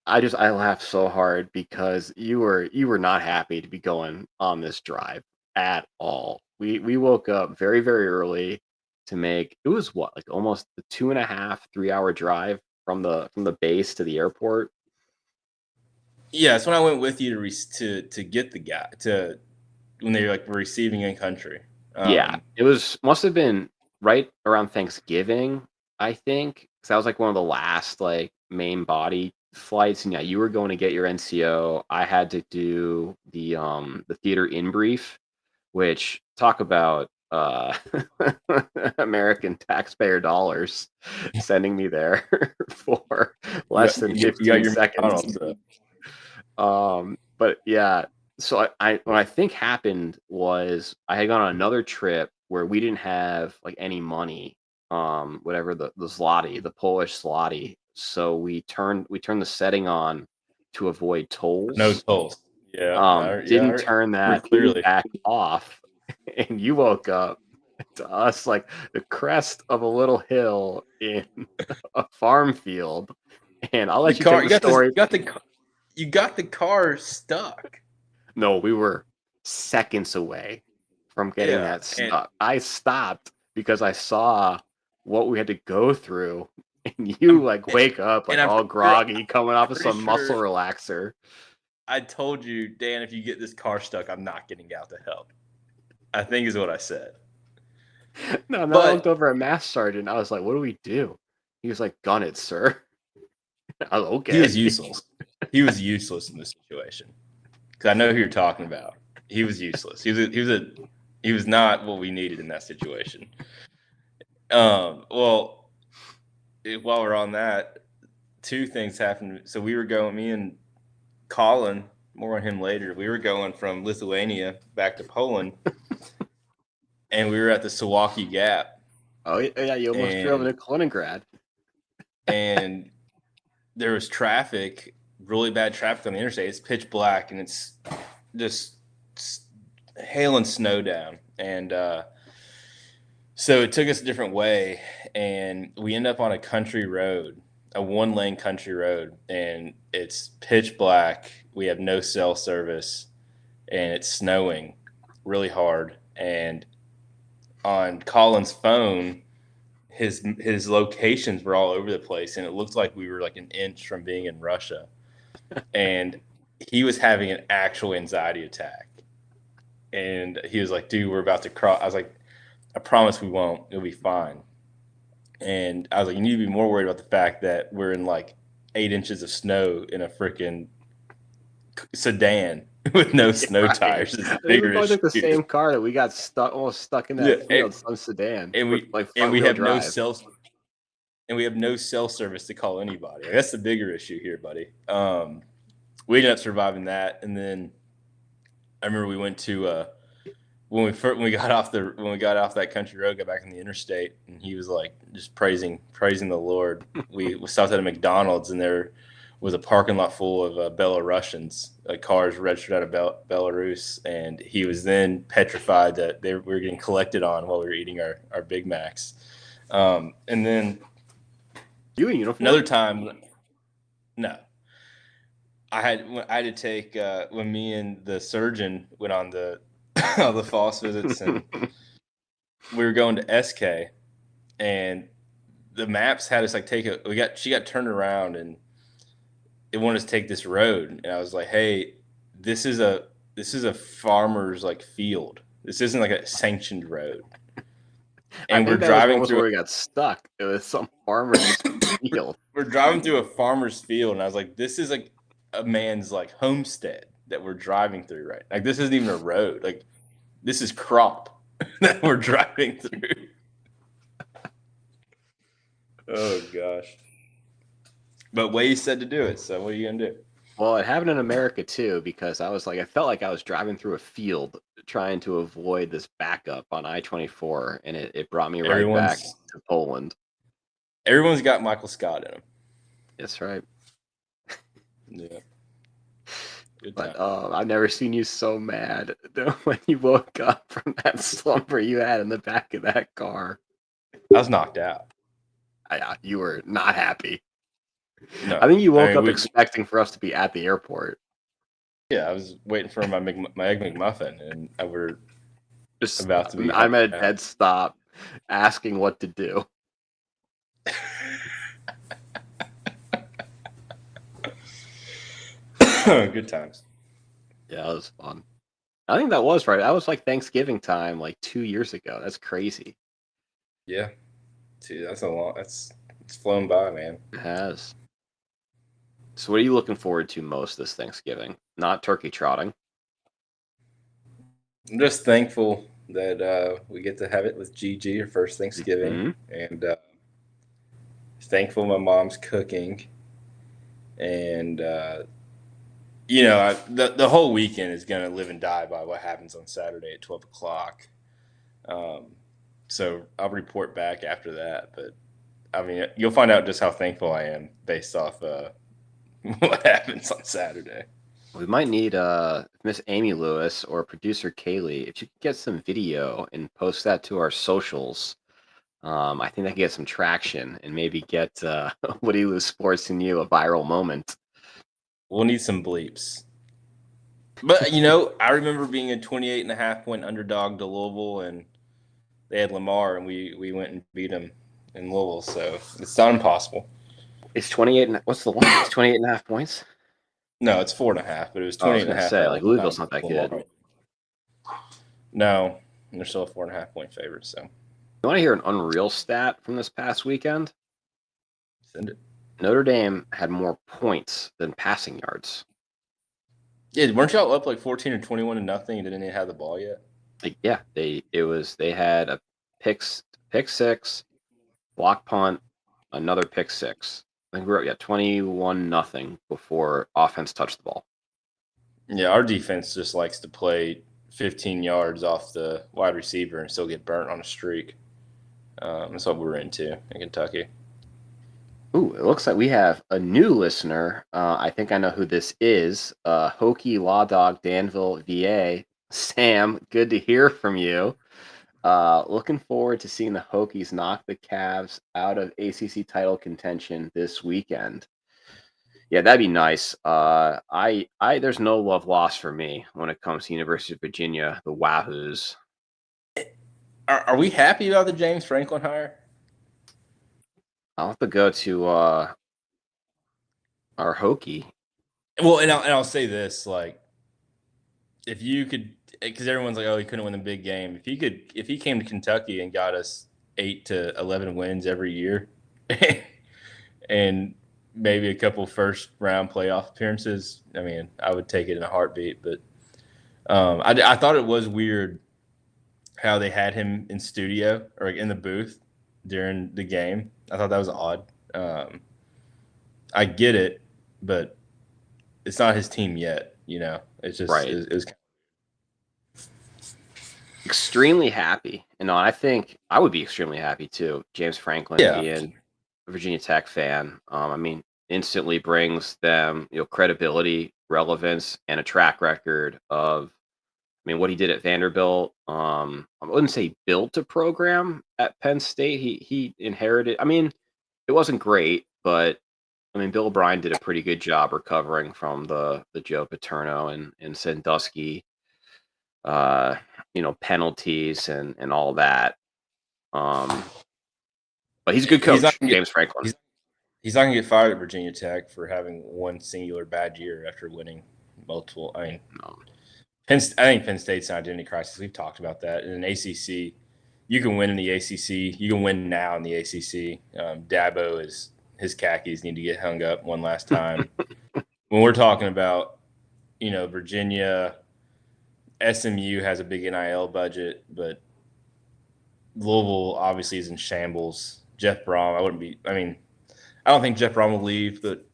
laughed so hard because you were not happy to be going on this drive at all. We woke up very, very early to make, it was what, like almost a 2.5-3 hour drive from the base to the airport. Yeah, that's when I went with you to get the guy to when they were receiving in country. Yeah, it must have been right around Thanksgiving, I think, because that was like one of the last like main body flights. And yeah, you were going to get your NCO. I had to do the theater in brief, which talk about American taxpayer dollars sending me there for less than 15 seconds. But yeah, so I what I think happened was I had gone on another trip where we didn't have like any money, whatever the zloty, the Polish zloty. So we turned the setting on to avoid tolls. No tolls. Yeah. Didn't turn that clearly back off, and you woke up to us like the crest of a little hill in a farm field. And I'll let you tell the story. You got the car stuck. No, we were seconds away from getting that stuck. I stopped because I saw what we had to go through, and you wake up all groggy, coming off of some muscle relaxer. I told you, Dan, if you get this car stuck, I'm not getting out to help. I think is what I said. No, and then I looked over at Master Sergeant. I was like, "What do we do?" He was like, "Gun it, sir." I was okay. He was useless. He was useless in this situation. Because I know who you're talking about. He was useless. He was not what we needed in that situation. Well, while we're on that, two things happened. So we were going, me and Colin, more on him later. We were going from Lithuania back to Poland, and we were at the Suwalki Gap. Oh yeah, you almost drove into Kaliningrad. And there was traffic, really bad traffic on the interstate. It's pitch black, and it's just hail and snow down. And so it took us a different way, and we end up on a country road, a one-lane country road, and it's pitch black. We have no cell service, and it's snowing really hard. And on Colin's phone, his locations were all over the place, and it looked like we were like an inch from being in Russia. And he was having an actual anxiety attack. And he was like, "Dude, we're about to cross." I was like, "I promise we won't. It'll be fine." And I was like, "You need to be more worried about the fact that we're in like 8 inches of snow in a freaking sedan with no snow tires." It's a bigger issue. Like the same car that we got almost stuck in that field, some sedan. And we have no cell service to call anybody. That's the bigger issue here, buddy. We ended up surviving that, and then I remember we went to when we got off that country road, got back on the interstate, and he was like just praising the Lord. We stopped at a McDonald's, and there was a parking lot full of Belarusians, cars registered out of Belarus, and he was then petrified that we were getting collected on while we were eating our Big Macs. And then you in uniform? Another time, no. I had to take when me and the surgeon went on the all the false visits, and we were going to SK, and the maps had us like she got turned around, and it wanted us to take this road, and I was like, hey, this is a farmer's like field. This isn't like a sanctioned road. I And we're think that was driving almost through where we got stuck. It was some farmer's field. we're driving through a farmer's field, and I was like, this is like a man's like homestead that we're driving through, right? Like this isn't even a road. Like this is crop that we're driving through. Oh gosh. But Way said to do it, so what are you gonna do? Well, it happened in America too, because I felt like I was driving through a field trying to avoid this backup on I-24, and it brought me right back to Poland. Everyone's got Michael Scott in them. That's right. Yeah. Good But time. I've never seen you so mad when you woke up from that slumber you had in the back of that car. I was knocked out. You were not happy. No, I think you woke up expecting for us to be at the airport. Yeah, I was waiting for my Egg McMuffin, and we're Just about to be. I'm at a dead stop, asking what to do. Good times. Yeah, it was fun. I think that was right. That was like Thanksgiving time, like 2 years ago. That's crazy. Yeah, dude, that's a lot. It's flown by, man. It has. So, what are you looking forward to most this Thanksgiving? Not turkey trotting. I'm just thankful that we get to have it with Gigi, her first Thanksgiving, and thankful my mom's cooking, and you know, the whole weekend is going to live and die by what happens on Saturday at 12 o'clock. So I'll report back after that, but I mean, you'll find out just how thankful I am based off what happens on Saturday. We might need Miss Amy Lewis or producer Kaylee. If you could get some video and post that to our socials, I think that could get some traction and maybe get Woody Lou Sports and You a viral moment. We'll need some bleeps. But, you know, I remember being a 28.5-point underdog to Louisville, and they had Lamar, and we went and beat them in Louisville, so it's not impossible. It's 28. What's the line? It's 28.5 points? No, it's 4.5, but it was 28.5. I was going to say, like, Louisville's not that good. No, they're still a 4.5-point favorite, so. You want to hear an unreal stat from this past weekend? Send it. Notre Dame had more points than passing yards. Yeah, weren't y'all up like 14 or 21 to nothing and didn't even have the ball yet? Like, yeah, they had a pick six, block punt, another pick six. I think we were up 21-0 before offense touched the ball. Yeah, our defense just likes to play 15 yards off the wide receiver and still get burnt on a streak. That's what we're into in Kentucky. Ooh, it looks like we have a new listener. I think I know who this is. Hokie Law Dog Danville, VA. Sam, good to hear from you. Looking forward to seeing the Hokies knock the Cavs out of ACC title contention this weekend. Yeah, that'd be nice. There's no love lost for me when it comes to University of Virginia, the Wahoos. Are we happy about the James Franklin hire? I'll have to go to our Hokie. Well, and I'll say this, like, if you could, because everyone's like, oh, he couldn't win the big game. If he came to Kentucky and got us 8 to 11 wins every year, and maybe a couple first round playoff appearances, I mean, I would take it in a heartbeat. But I thought it was weird how they had him in studio or in the booth during the game. I thought that was odd. I get it, but it's not his team yet. You know, it's just right. It was extremely happy. And I think I would be extremely happy too. James Franklin being a Virginia Tech fan. I mean, instantly brings them, credibility, relevance, and a track record of, what he did at Vanderbilt. I wouldn't say built a program at Penn State. He inherited. It wasn't great, but Bill O'Brien did a pretty good job recovering from the Joe Paterno and Sandusky penalties and all that. But he's a good He's not coach, gonna James Franklin. he's not gonna get fired at Virginia Tech for having one singular bad year after winning multiple. I mean, No. I think Penn State's an identity crisis. We've talked about that. In an ACC, you can win in the ACC. You can win now in the ACC. Dabo his khakis need to get hung up one last time. When we're talking about, Virginia, SMU has a big NIL budget, but Louisville obviously is in shambles. Jeff Brom, I don't think Jeff Brom will leave, but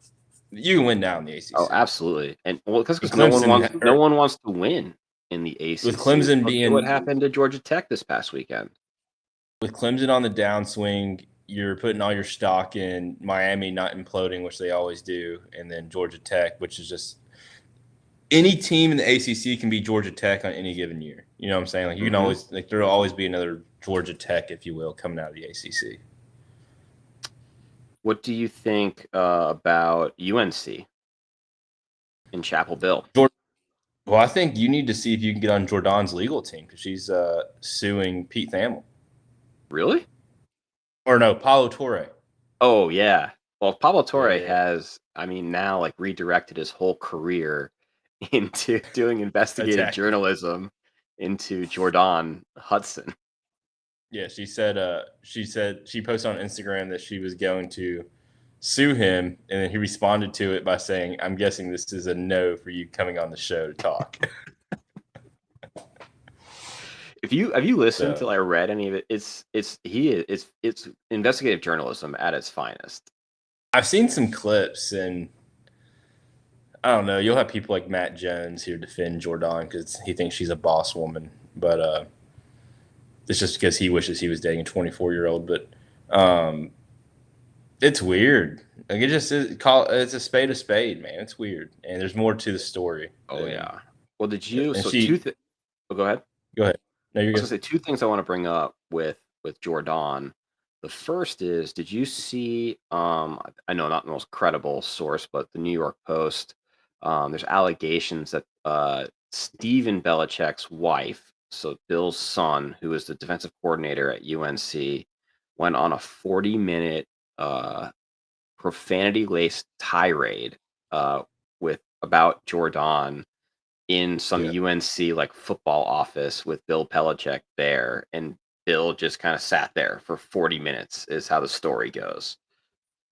you can win now in the ACC. Oh, absolutely. And because With no one Clemson- wants to win in the ACC. With Clemson Look at being what happened to Georgia Tech this past weekend. With Clemson on the downswing, you're putting all your stock in Miami not imploding, which they always do, and then Georgia Tech, which is just any team in the ACC can be Georgia Tech on any given year. You know what I'm saying? Like you can always there'll always be another Georgia Tech, if you will, coming out of the ACC. What do you think about UNC in Chapel Hill? Well, I think you need to see if you can get on Jordan's legal team because she's suing Pete Thamel. Really? Or no, Paulo Torre. Oh, yeah. Well, Pablo Torre has, now like redirected his whole career into doing investigative journalism into Jordan Hudson. Yeah, she said she posted on Instagram that she was going to sue him, and then he responded to it by saying, "I'm guessing this is a no for you coming on the show to talk." Have you listened to read any of it? It's investigative journalism at its finest. I've seen some clips, and I don't know. You'll have people like Matt Jones here defend Jordan because he thinks she's a boss woman, but it's just because he wishes he was dating a 24-year-old. But it's weird. Like it just is. It's a spade, man. It's weird, and there's more to the story. Oh yeah. Well, did you? So go ahead. Go ahead. No, you're I was good. gonna say two things I want to bring up with Jordan. The first is, did you see? I know not the most credible source, but the New York Post. There's allegations that Stephen Belichick's wife, so Bill's son, who is the defensive coordinator at UNC, went on a 40-minute profanity-laced tirade about Jordan in some UNC like football office with Bill Belichick there, and Bill just kind of sat there for 40 minutes is how the story goes.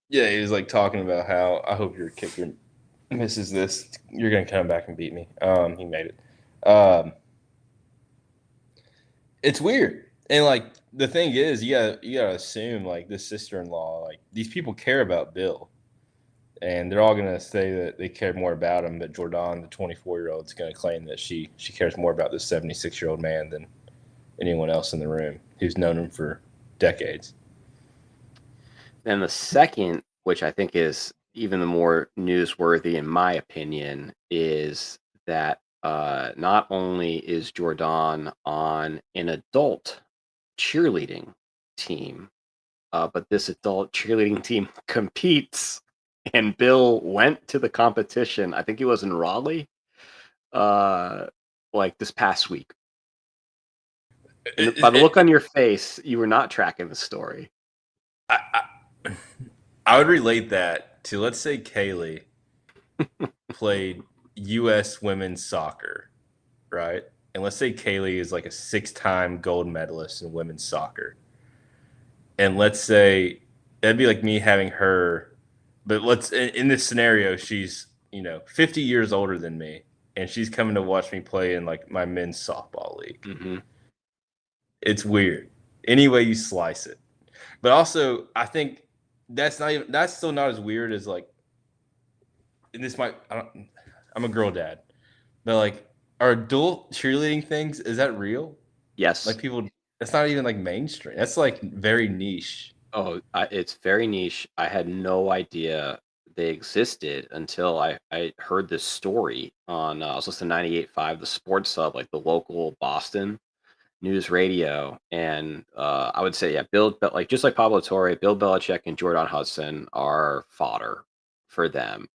Yeah, he was like talking about how I hope your kicker misses this. You're gonna come back and beat me. He made it. It's weird. And like the thing is, you gotta assume like this sister-in-law, like these people care about Bill. And they're all gonna say that they care more about him, but Jordan, the 24-year-old, is gonna claim that she cares more about this 76-year-old man than anyone else in the room who's known him for decades. And the second, which I think is even the more newsworthy in my opinion, is that not only is Jordan on an adult cheerleading team, but this adult cheerleading team competes, and Bill went to the competition. I think he was in Raleigh, like this past week. And by the look on your face, you were not tracking the story. I would relate that to, let's say Kaylee played U.S. women's soccer, right? And let's say Kaylee is like a 6-time gold medalist in women's soccer. And let's say that'd be like me having her, but in this scenario, she's 50 years older than me, and she's coming to watch me play in like my men's softball league. Mm-hmm. It's weird. Any way you slice it. But also, I think that's still not as weird as like, and this I'm a girl dad, but like, are adult cheerleading things, is that real? Yes. Like people, that's not even like mainstream. That's like very niche. Oh, it's very niche. I had no idea they existed until I heard this story on, I was listening to 98.5, the sports hub, like the local Boston news radio. And I would say, yeah, just like Pablo Torre, Bill Belichick and Jordan Hudson are fodder for them.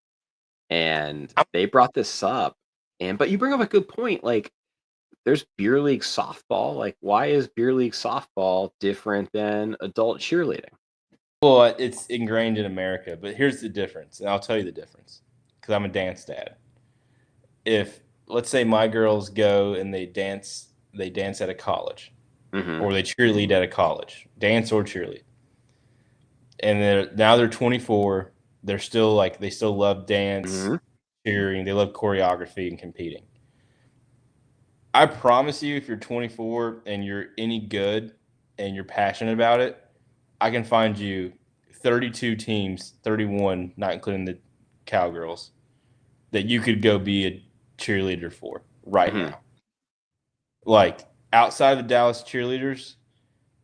And they brought this up. But you bring up a good point. Like, there's beer league softball. Like, why is beer league softball different than adult cheerleading? Well, it's ingrained in America, but here's the difference, and I'll tell you the difference because I'm a dance dad. If let's say my girls go and they dance at a college, Hmm. or they cheerlead at a college, dance or cheerlead, and they're 24. They're still like they still love dance, Hmm. cheering. They love choreography and competing. I promise you, if you're 24 and you're any good and you're passionate about it, I can find you 32 teams, 31, not including the Cowgirls, that you could go be a cheerleader for right Hmm. now. Like outside of the Dallas cheerleaders,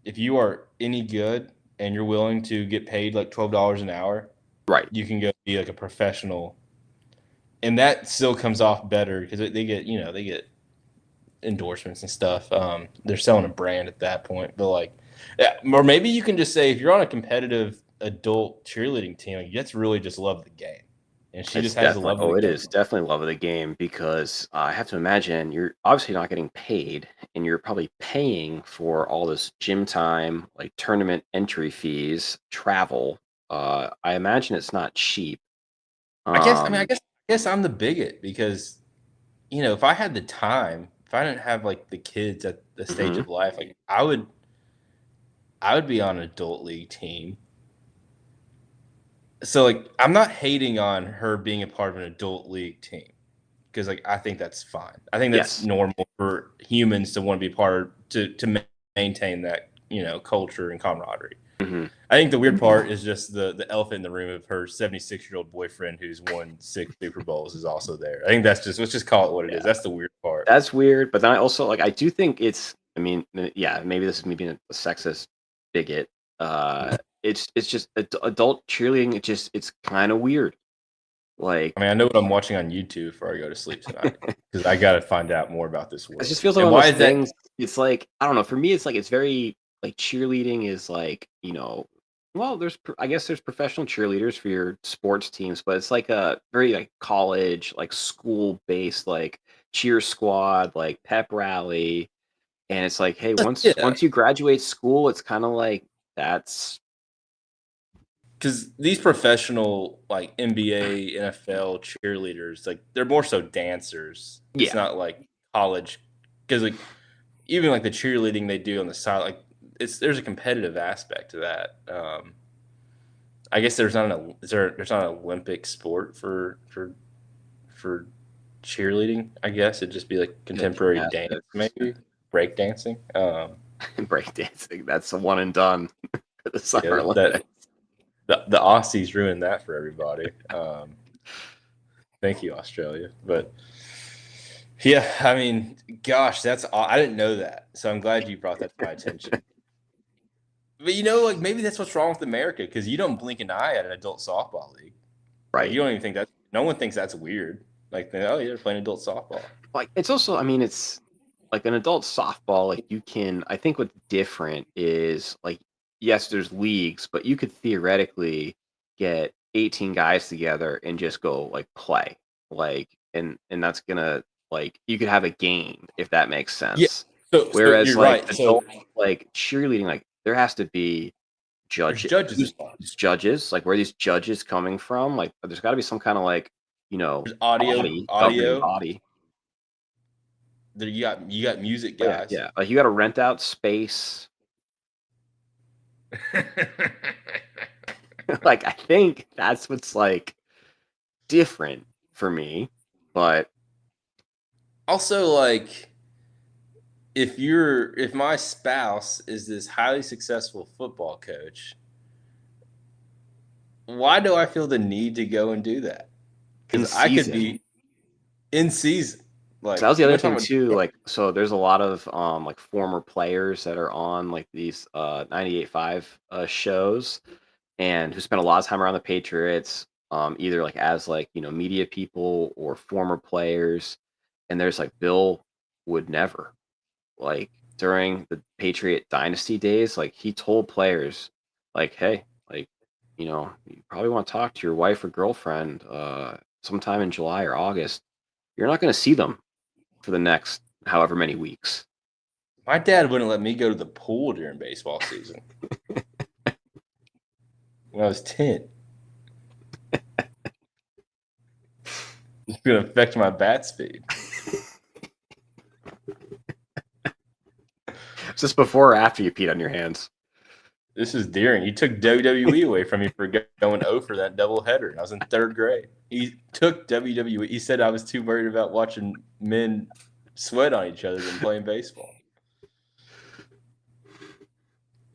if you are any good and you're willing to get paid like $12 an hour, Right. you can go be like a professional. And that still comes off better because they get, they get endorsements and stuff. They're selling a brand at that point, but like, yeah, or maybe you can just say if you're on a competitive adult cheerleading team, like, you have to really just love the game, and she It's just has the definitely, love of oh, the it game. is definitely love of the game because I have to imagine you're obviously not getting paid and you're probably paying for all this gym time, like tournament entry fees, travel. I imagine it's not cheap. I guess I mean Um, I guess I'm the bigot because if I had the time, if I didn't have like the kids at the stage mhm. of life, like I would be on an adult league team. So like I'm not hating on her being a part of an adult league team because like I think that's fine. I think that's Yes. normal for humans to want to be part of to maintain that culture and camaraderie. Hmm. I think the weird part is just the elephant in the room of her 76-year-old boyfriend who's won 6 Super Bowls is also there. I think that's just let's just call it what it is. Yeah, That's the weird part. that's weird. But then I also like I do think it's. I mean, yeah, maybe this is me being a sexist bigot. It's just adult cheerleading. It's kind of weird. Like I mean, I know what I'm watching on YouTube before I go to sleep tonight because I got to find out more about this it just world. feels like And one of why those is that? things. It's like I don't know. For me, it's like it's very like cheerleading is like well, I guess there's professional cheerleaders for your sports teams, but it's like a very like college, like school based, like cheer squad, like pep rally, and it's like, hey, Yeah, once you graduate school, it's kind of like that's because these professional like NBA, NFL cheerleaders, like they're more so dancers. It's yeah, not like college because like even like the cheerleading they do on the side, like there's a competitive aspect to that. I guess there's not an Olympic sport for cheerleading. I guess it'd just be like contemporary dance, gymnastics, maybe break dancing. breakdancing. That's a one and done for the Summer Yeah, that Olympics. the Aussies ruined that for everybody. Thank you, Australia. But yeah, I mean, gosh, I didn't know that, so I'm glad you brought that to my attention. But like maybe that's what's wrong with America because you don't blink an eye at an adult softball league. Like Right. you don't even think that. No one thinks that's weird. Like, oh, yeah, they're playing adult softball. Like it's also, I mean, it's like an adult softball. Like you can, I think what's different is like, yes, there's leagues, but you could theoretically get 18 guys together and just go like play, like, and that's gonna like you could have a game if that makes Yeah. sense. So Whereas you're like right. So adult like cheerleading, like there has to be there's judges. judges involved. Who's judges? Like where are these judges coming from? Like there's got to be some kind of like There's audio, governing audio. body. There you got music Oh, yeah, guys. yeah. Like you got to rent out space. Like I think that's what's like different for me. But Also, like if my spouse is this highly successful football coach, why do I feel the need to go and do that? in Because I could season, be in season. so that Like was the we're other thing talking too. about Like so, there's a lot of like former players that are on like these 98.5 shows and who spent a lot of time around the Patriots, either like as like media people or former players. And there's like Bill would never. Like during the Patriot dynasty days, like he told players, like, hey, like, you probably want to talk to your wife or girlfriend sometime in July or August. You're not going to see them for the next however many weeks. My dad wouldn't let me go to the pool during baseball season when I was 10. It's going to affect my bat speed. Is this before or after you peed on your hands? This is during. He took WWE away from me for going 0 for that doubleheader. And I was in 3rd grade. He took WWE. He said I was too worried about watching men sweat on each other than playing baseball.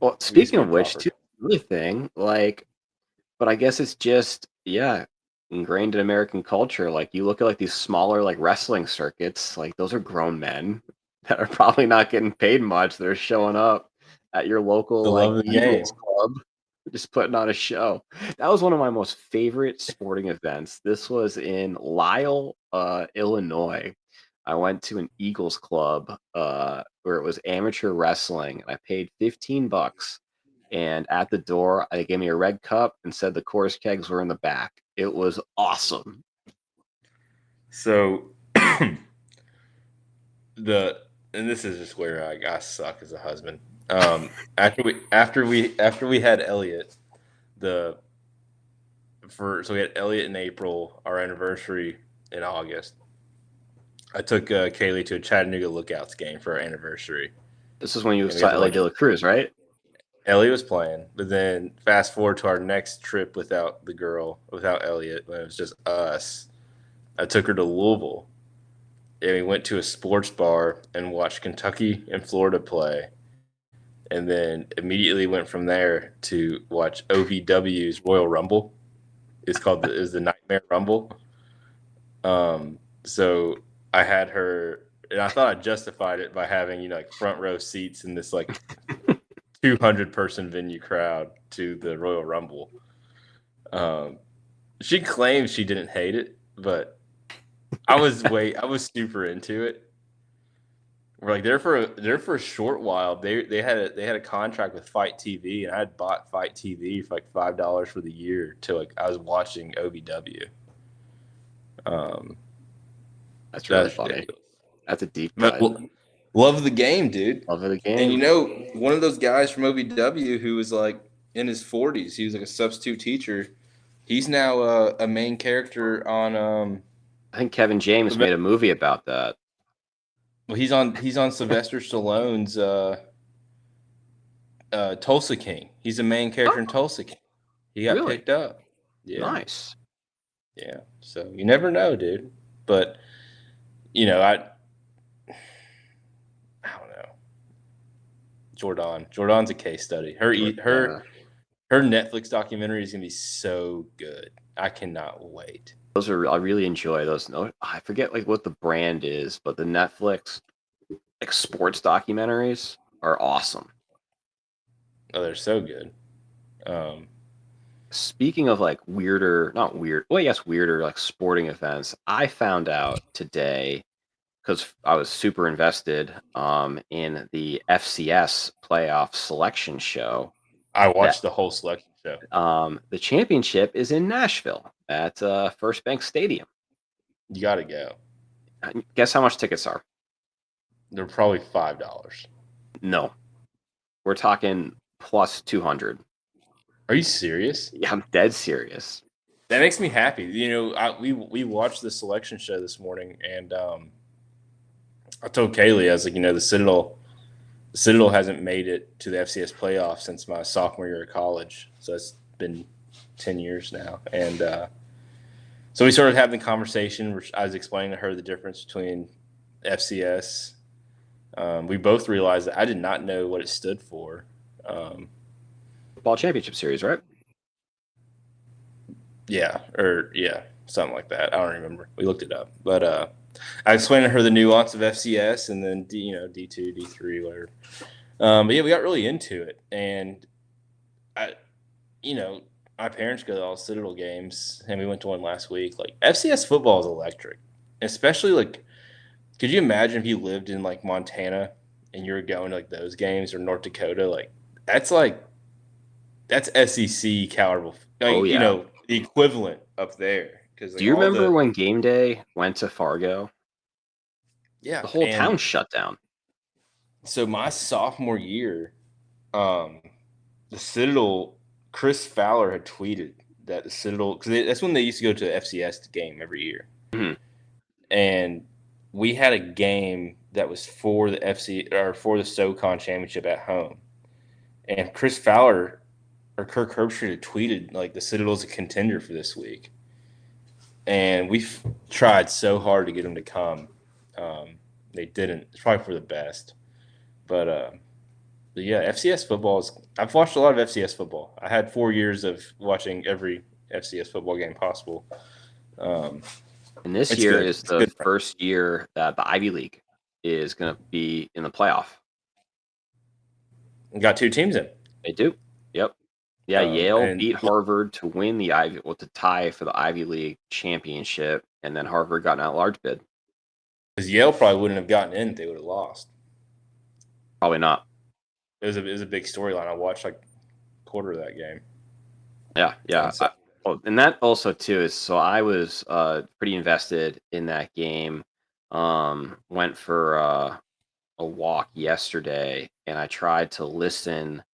Well, speaking of which, too, another thing, like, but I guess it's just, yeah, ingrained in American culture. Like, you look at like these smaller like wrestling circuits, like those are grown men that are probably not getting paid much. They're showing up at your local The like love of the Eagles game. club, just putting on a show. That was one of my most favorite sporting events. This was in Lisle, Illinois. I went to an Eagles club where it was amateur wrestling, and I paid $15. And at the door, they gave me a red cup and said the course kegs were in the back. It was awesome. So and this is just where I suck as a husband. After we had Elliot, so we had Elliot in April, our anniversary in August. I took Kaylee to a Chattanooga Lookouts game for our anniversary. This is when you saw Ellie De La Cruz, right? Ellie was playing, but then fast forward to our next trip without Elliot, when it was just us. I took her to Louisville, and we went to a sports bar and watched Kentucky and Florida play, and then immediately went from there to watch OVW's Royal Rumble. It's called the Nightmare Rumble. So I had her, and I thought I justified it by having like front row seats in this like 200-person venue crowd to the Royal Rumble. She claims she didn't hate it, but I was super into it. We're like there for a short while. They had a contract with Fight TV, and I had bought Fight TV for like $5 for the year till like I was watching OVW. That's really funny. Ridiculous. That's a deep cut. Love the game, dude. Love of the game. And one of those guys from OVW who was like in his 40s, he was like a substitute teacher. He's now a main character on. I think Kevin James made a movie about that. Well, he's on Sylvester Stallone's Tulsa King. He's a main character in Tulsa King. He got picked up. Yeah. Nice. Yeah. So you never know, dude. But I don't know. Jordan's a case study. Her Netflix documentary is gonna be so good. I cannot wait. I really enjoy those. No, I forget like what the brand is, but the Netflix like sports documentaries are awesome. Oh, they're so good. Speaking of like weirder like sporting events, I found out today because I was super invested in the FCS playoff selection show. I watched the whole selection show. The championship is in Nashville at First Bank Stadium. You got to go. Guess how much tickets are? They're probably $5. No, we're talking plus 200. Are you serious? Yeah, I'm dead serious. That makes me happy. We watched the selection show this morning, and I told Kaylee, I was like, the Citadel hasn't made it to the FCS playoff since my sophomore year of college. So it's been 10 years now. And so we started having the conversation where I was explaining to her the difference between FCS. We both realized that I did not know what it stood for. Football Championship Series, right? Yeah, something like that. I don't remember. We looked it up. But I explained to her the nuance of FCS and then D2, D3, whatever. But yeah, we got really into it, and my parents go to all Citadel games, and we went to one last week. Like FCS football is electric, especially like, could you imagine if you lived in like Montana and you were going to like those games, or North Dakota? Like that's SEC caliber. The equivalent up there. Do you remember when game day went to Fargo? Yeah, The whole and town shut down. so my sophomore year, the Citadel, Chris Fowler had tweeted that the Citadel, because that's when they used to go to the FCS game every year, Mhm. and we had a game that was for the for the SoCon championship at home, and Chris Fowler or Kirk Herbstreit had tweeted like the Citadel's a contender for this week, and we've tried so hard to get them to come. They didn't. It's probably for the best, but yeah, FCS football is. I've watched a lot of FCS football. I had 4 years of watching every FCS football game possible. And this It's year good. is It's the good. first year that the Ivy League is going to be in the playoff. We got 2 teams in. They do. Yep. Yeah, Yale and beat Harvard to win to tie for the Ivy League championship, and then Harvard got an at-large bid. because Yale probably wouldn't have gotten in if they would have lost. Probably not. It was a big storyline. I watched like a quarter of that game. Yeah. And that also too is so I was pretty invested in that game. Went for a walk yesterday, and I tried to listen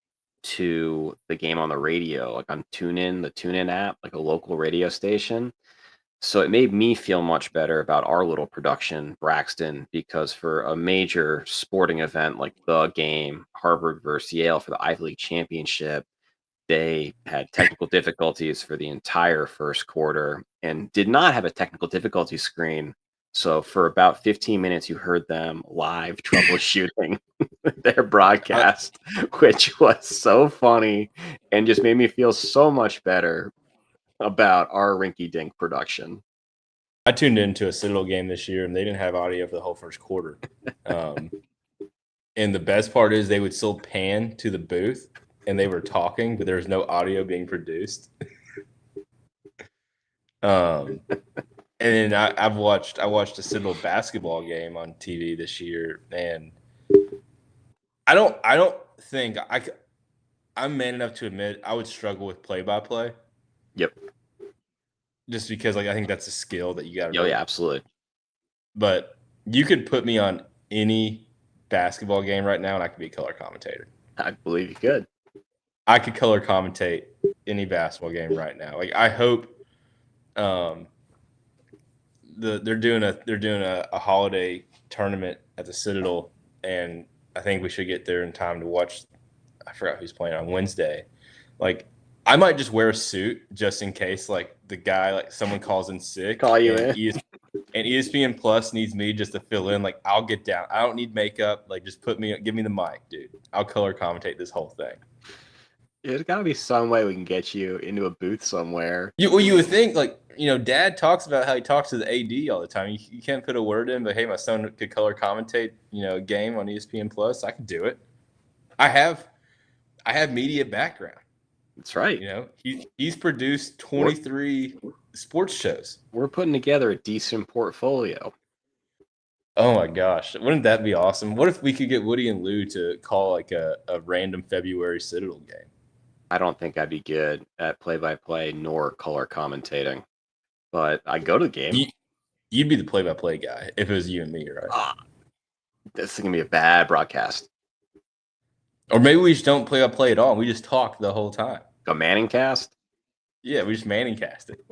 to the game on the radio, like on the TuneIn app, like a local radio station. So it made me feel much better about our little production, Braxton, because for a major sporting event like the game, Harvard versus Yale for the Ivy League championship, they had technical difficulties for the entire first quarter and did not have a technical difficulty screen. So for about 15 minutes, you heard them live troubleshooting their broadcast, which was so funny and just made me feel so much better about our rinky-dink production. I tuned into a Citadel game this year, and they didn't have audio for the whole first quarter. And the best part is they would still pan to the booth, and they were talking, but there was no audio being produced. And then I watched a Citadel basketball game on TV this year, and I don't think I'm man enough to admit I would struggle with play-by-play. Yep. Just because like I think that's a skill that you got to. Oh yeah, absolutely. But you could put me on any basketball game right now, and I could be a color commentator. I believe you could. I could color commentate any basketball game right now. Like I hope they're doing a holiday tournament at the Citadel, and I think we should get there in time to watch. I forgot who's playing on Wednesday. Like I might just wear a suit just in case, like the guy, like someone calls in sick. Call you in. And ESPN Plus needs me just to fill in. Like I'll get down. I don't need makeup. Like just give me the mic, dude. I'll color commentate this whole thing. There's got to be some way we can get you into a booth somewhere. You would think, like, Dad talks about how he talks to the AD all the time. You can't put a word in, but hey, my son could color commentate, a game on ESPN Plus. I could do it. I have media background. That's right. He's produced 23 sports shows. We're putting together a decent portfolio. Oh my gosh. Wouldn't that be awesome? What if we could get Woody and Lou to call like a random February Citadel game? I don't think I'd be good at play-by-play nor color commentating, but I'd go to the game. You'd be the play-by-play guy if it was you and me, right? This is going to be a bad broadcast. Or maybe we just don't play-by-play at all. We just talk the whole time. A Manning cast? Yeah, we just Manning cast it.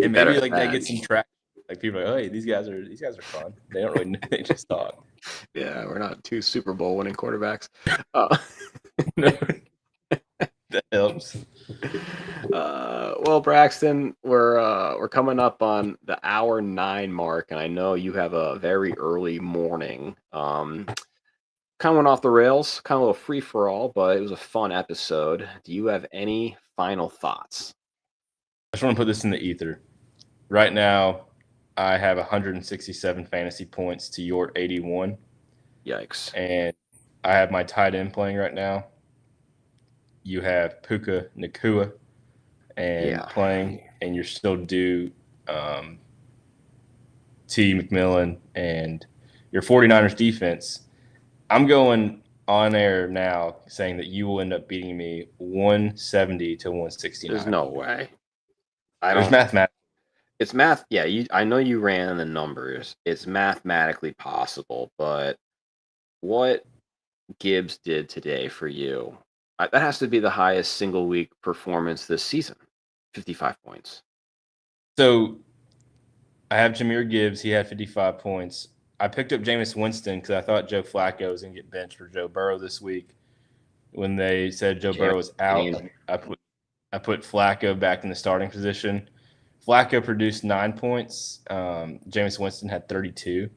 And maybe like that gets some traction. Like people are like, oh, hey, these guys are fun. They don't really they just talk. Yeah, we're not two Super Bowl winning quarterbacks. That helps. Well, Braxton, we're coming up on the hour 9 mark, and I know you have a very early morning. Kind of went off the rails, kind of a little free for all, but it was a fun episode. Do you have any final thoughts? I just want to put this in the ether. Right now, I have 167 fantasy points to your 81. Yikes. And I have my tight end playing right now. You have Puka Nakua playing, and you're still due T. McMillan and your 49ers defense. I'm going on air now saying that you will end up beating me 170 to 169. There's no way. There's mathematics. It's math. Yeah, I know you ran the numbers. It's mathematically possible, but what Gibbs did today for you, that has to be the highest single week performance this season. 55 points. So I have Jahmyr Gibbs. He had 55 points. I picked up Jameis Winston because I thought Joe Flacco was going to get benched for Joe Burrow this week. When they said Joe Burrow was out, I put Flacco back in the starting position. Flacco produced 9 points. Jameis Winston had 32.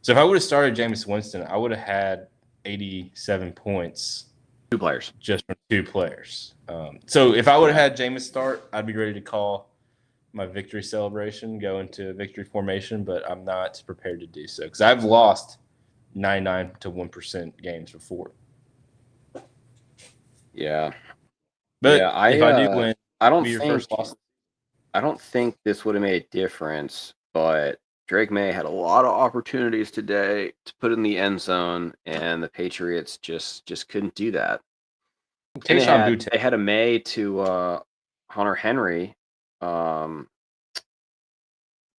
So if I would have started Jameis Winston, I would have had 87 points. 2 players. Just from 2 players. So if I would have had Jameis start, I'd be ready to call my victory celebration, go into victory formation, but I'm not prepared to do so because I've lost 99 to 1% games before. Yeah. But yeah, if I do win, I don't be your think first loss. I don't think this would have made a difference, but Drake May had a lot of opportunities today to put in the end zone, and the Patriots just couldn't do that. And they had a May to Hunter Henry. Touchdown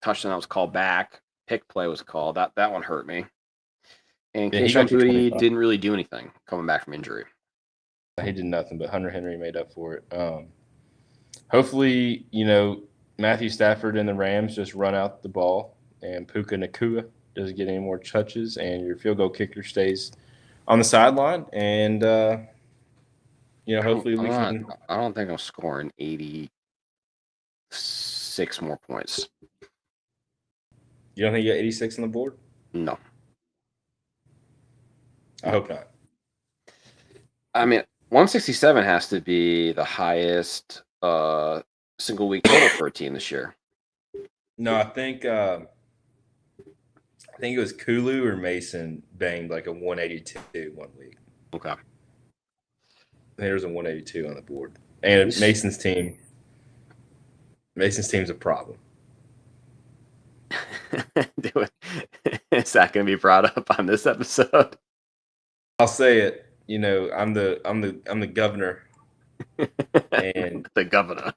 that was called back. Pick play was called. That one hurt me. And Kayshon Boutte didn't really do anything coming back from injury. He did nothing, but Hunter Henry made up for it. Hopefully, Matthew Stafford and the Rams just run out the ball, and Puka Nacua doesn't get any more touches, and your field goal kicker stays on the sideline. And hopefully we can. I don't think I'm scoring 86 more points. You don't think you got 86 on the board? No. I hope not. I mean, 167 has to be the highest single week total for a team this year. No, I think it was Kulu or Mason banged like a 182 one week. Okay. I think there was a 182 on the board. And Mason's team's a problem. Is that going to be brought up on this episode? I'll say it. I'm the governor. And the governor.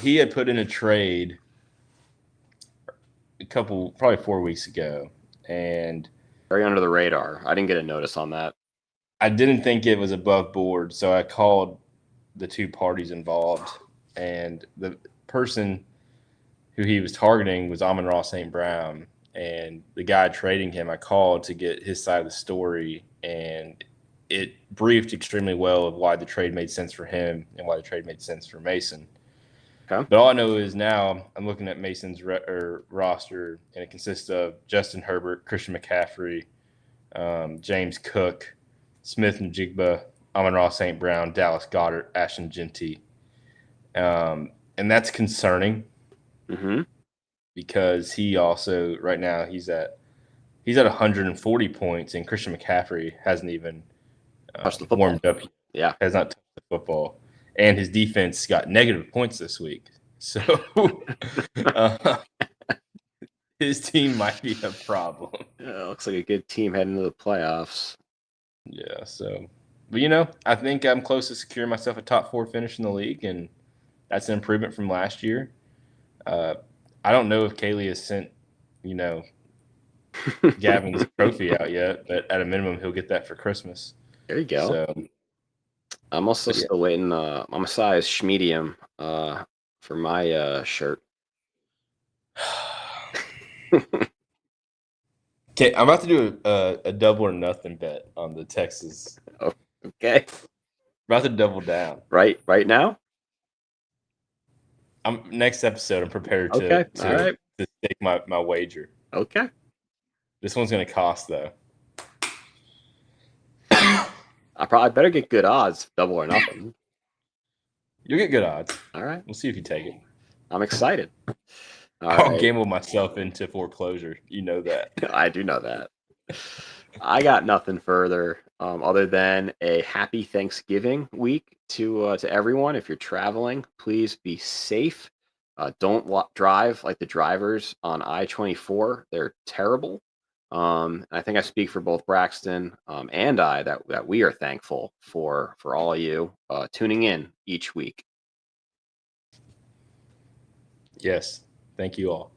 He had put in a trade probably 4 weeks ago, and very under the radar. I didn't get a notice on that. I didn't think it was above board, so I called the 2 parties involved, and the person who he was targeting was Amon-Ra St. Brown, and the guy trading him, I called to get his side of the story, and it briefed extremely well of why the trade made sense for him and why the trade made sense for Mason. Okay. But all I know is now I'm looking at Mason's roster, and it consists of Justin Herbert, Christian McCaffrey, James Cook, Smith and Jigba, Amon-Ra St. Brown, Dallas Goedert, Ashton Genty. And that's concerning because he also right now he's at 140 points, and Christian McCaffrey hasn't even warmed up. Yeah, has not touched the football, and his defense got negative points this week. So his team might be a problem. Yeah, looks like a good team heading into the playoffs. Yeah, so but I think I'm close to securing myself a top 4 finish in the league, and that's an improvement from last year. I don't know if Kaylee has sent Gavin's trophy out yet, but at a minimum he'll get that for Christmas. There you go. So I'm also still waiting. I'm a size medium for my shirt. Okay, I'm about to do a double or nothing bet on the Texas. Oh, okay. About to double down. Right now? Next episode, I'm prepared to take my wager. Okay. This one's going to cost, though. I better get good odds, double or nothing. You'll get good odds. All right. We'll see if you take it. I'm excited. I'll gamble myself into foreclosure. You know that. I do know that. I got nothing further other than a happy Thanksgiving week to everyone. If you're traveling, please be safe. Don't drive like the drivers on I-24. They're terrible. I think I speak for both Braxton and I that we are thankful for all of you tuning in each week. Yes. Thank you all.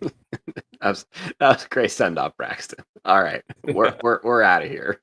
That was a great send off, Braxton. All right, we're out of here.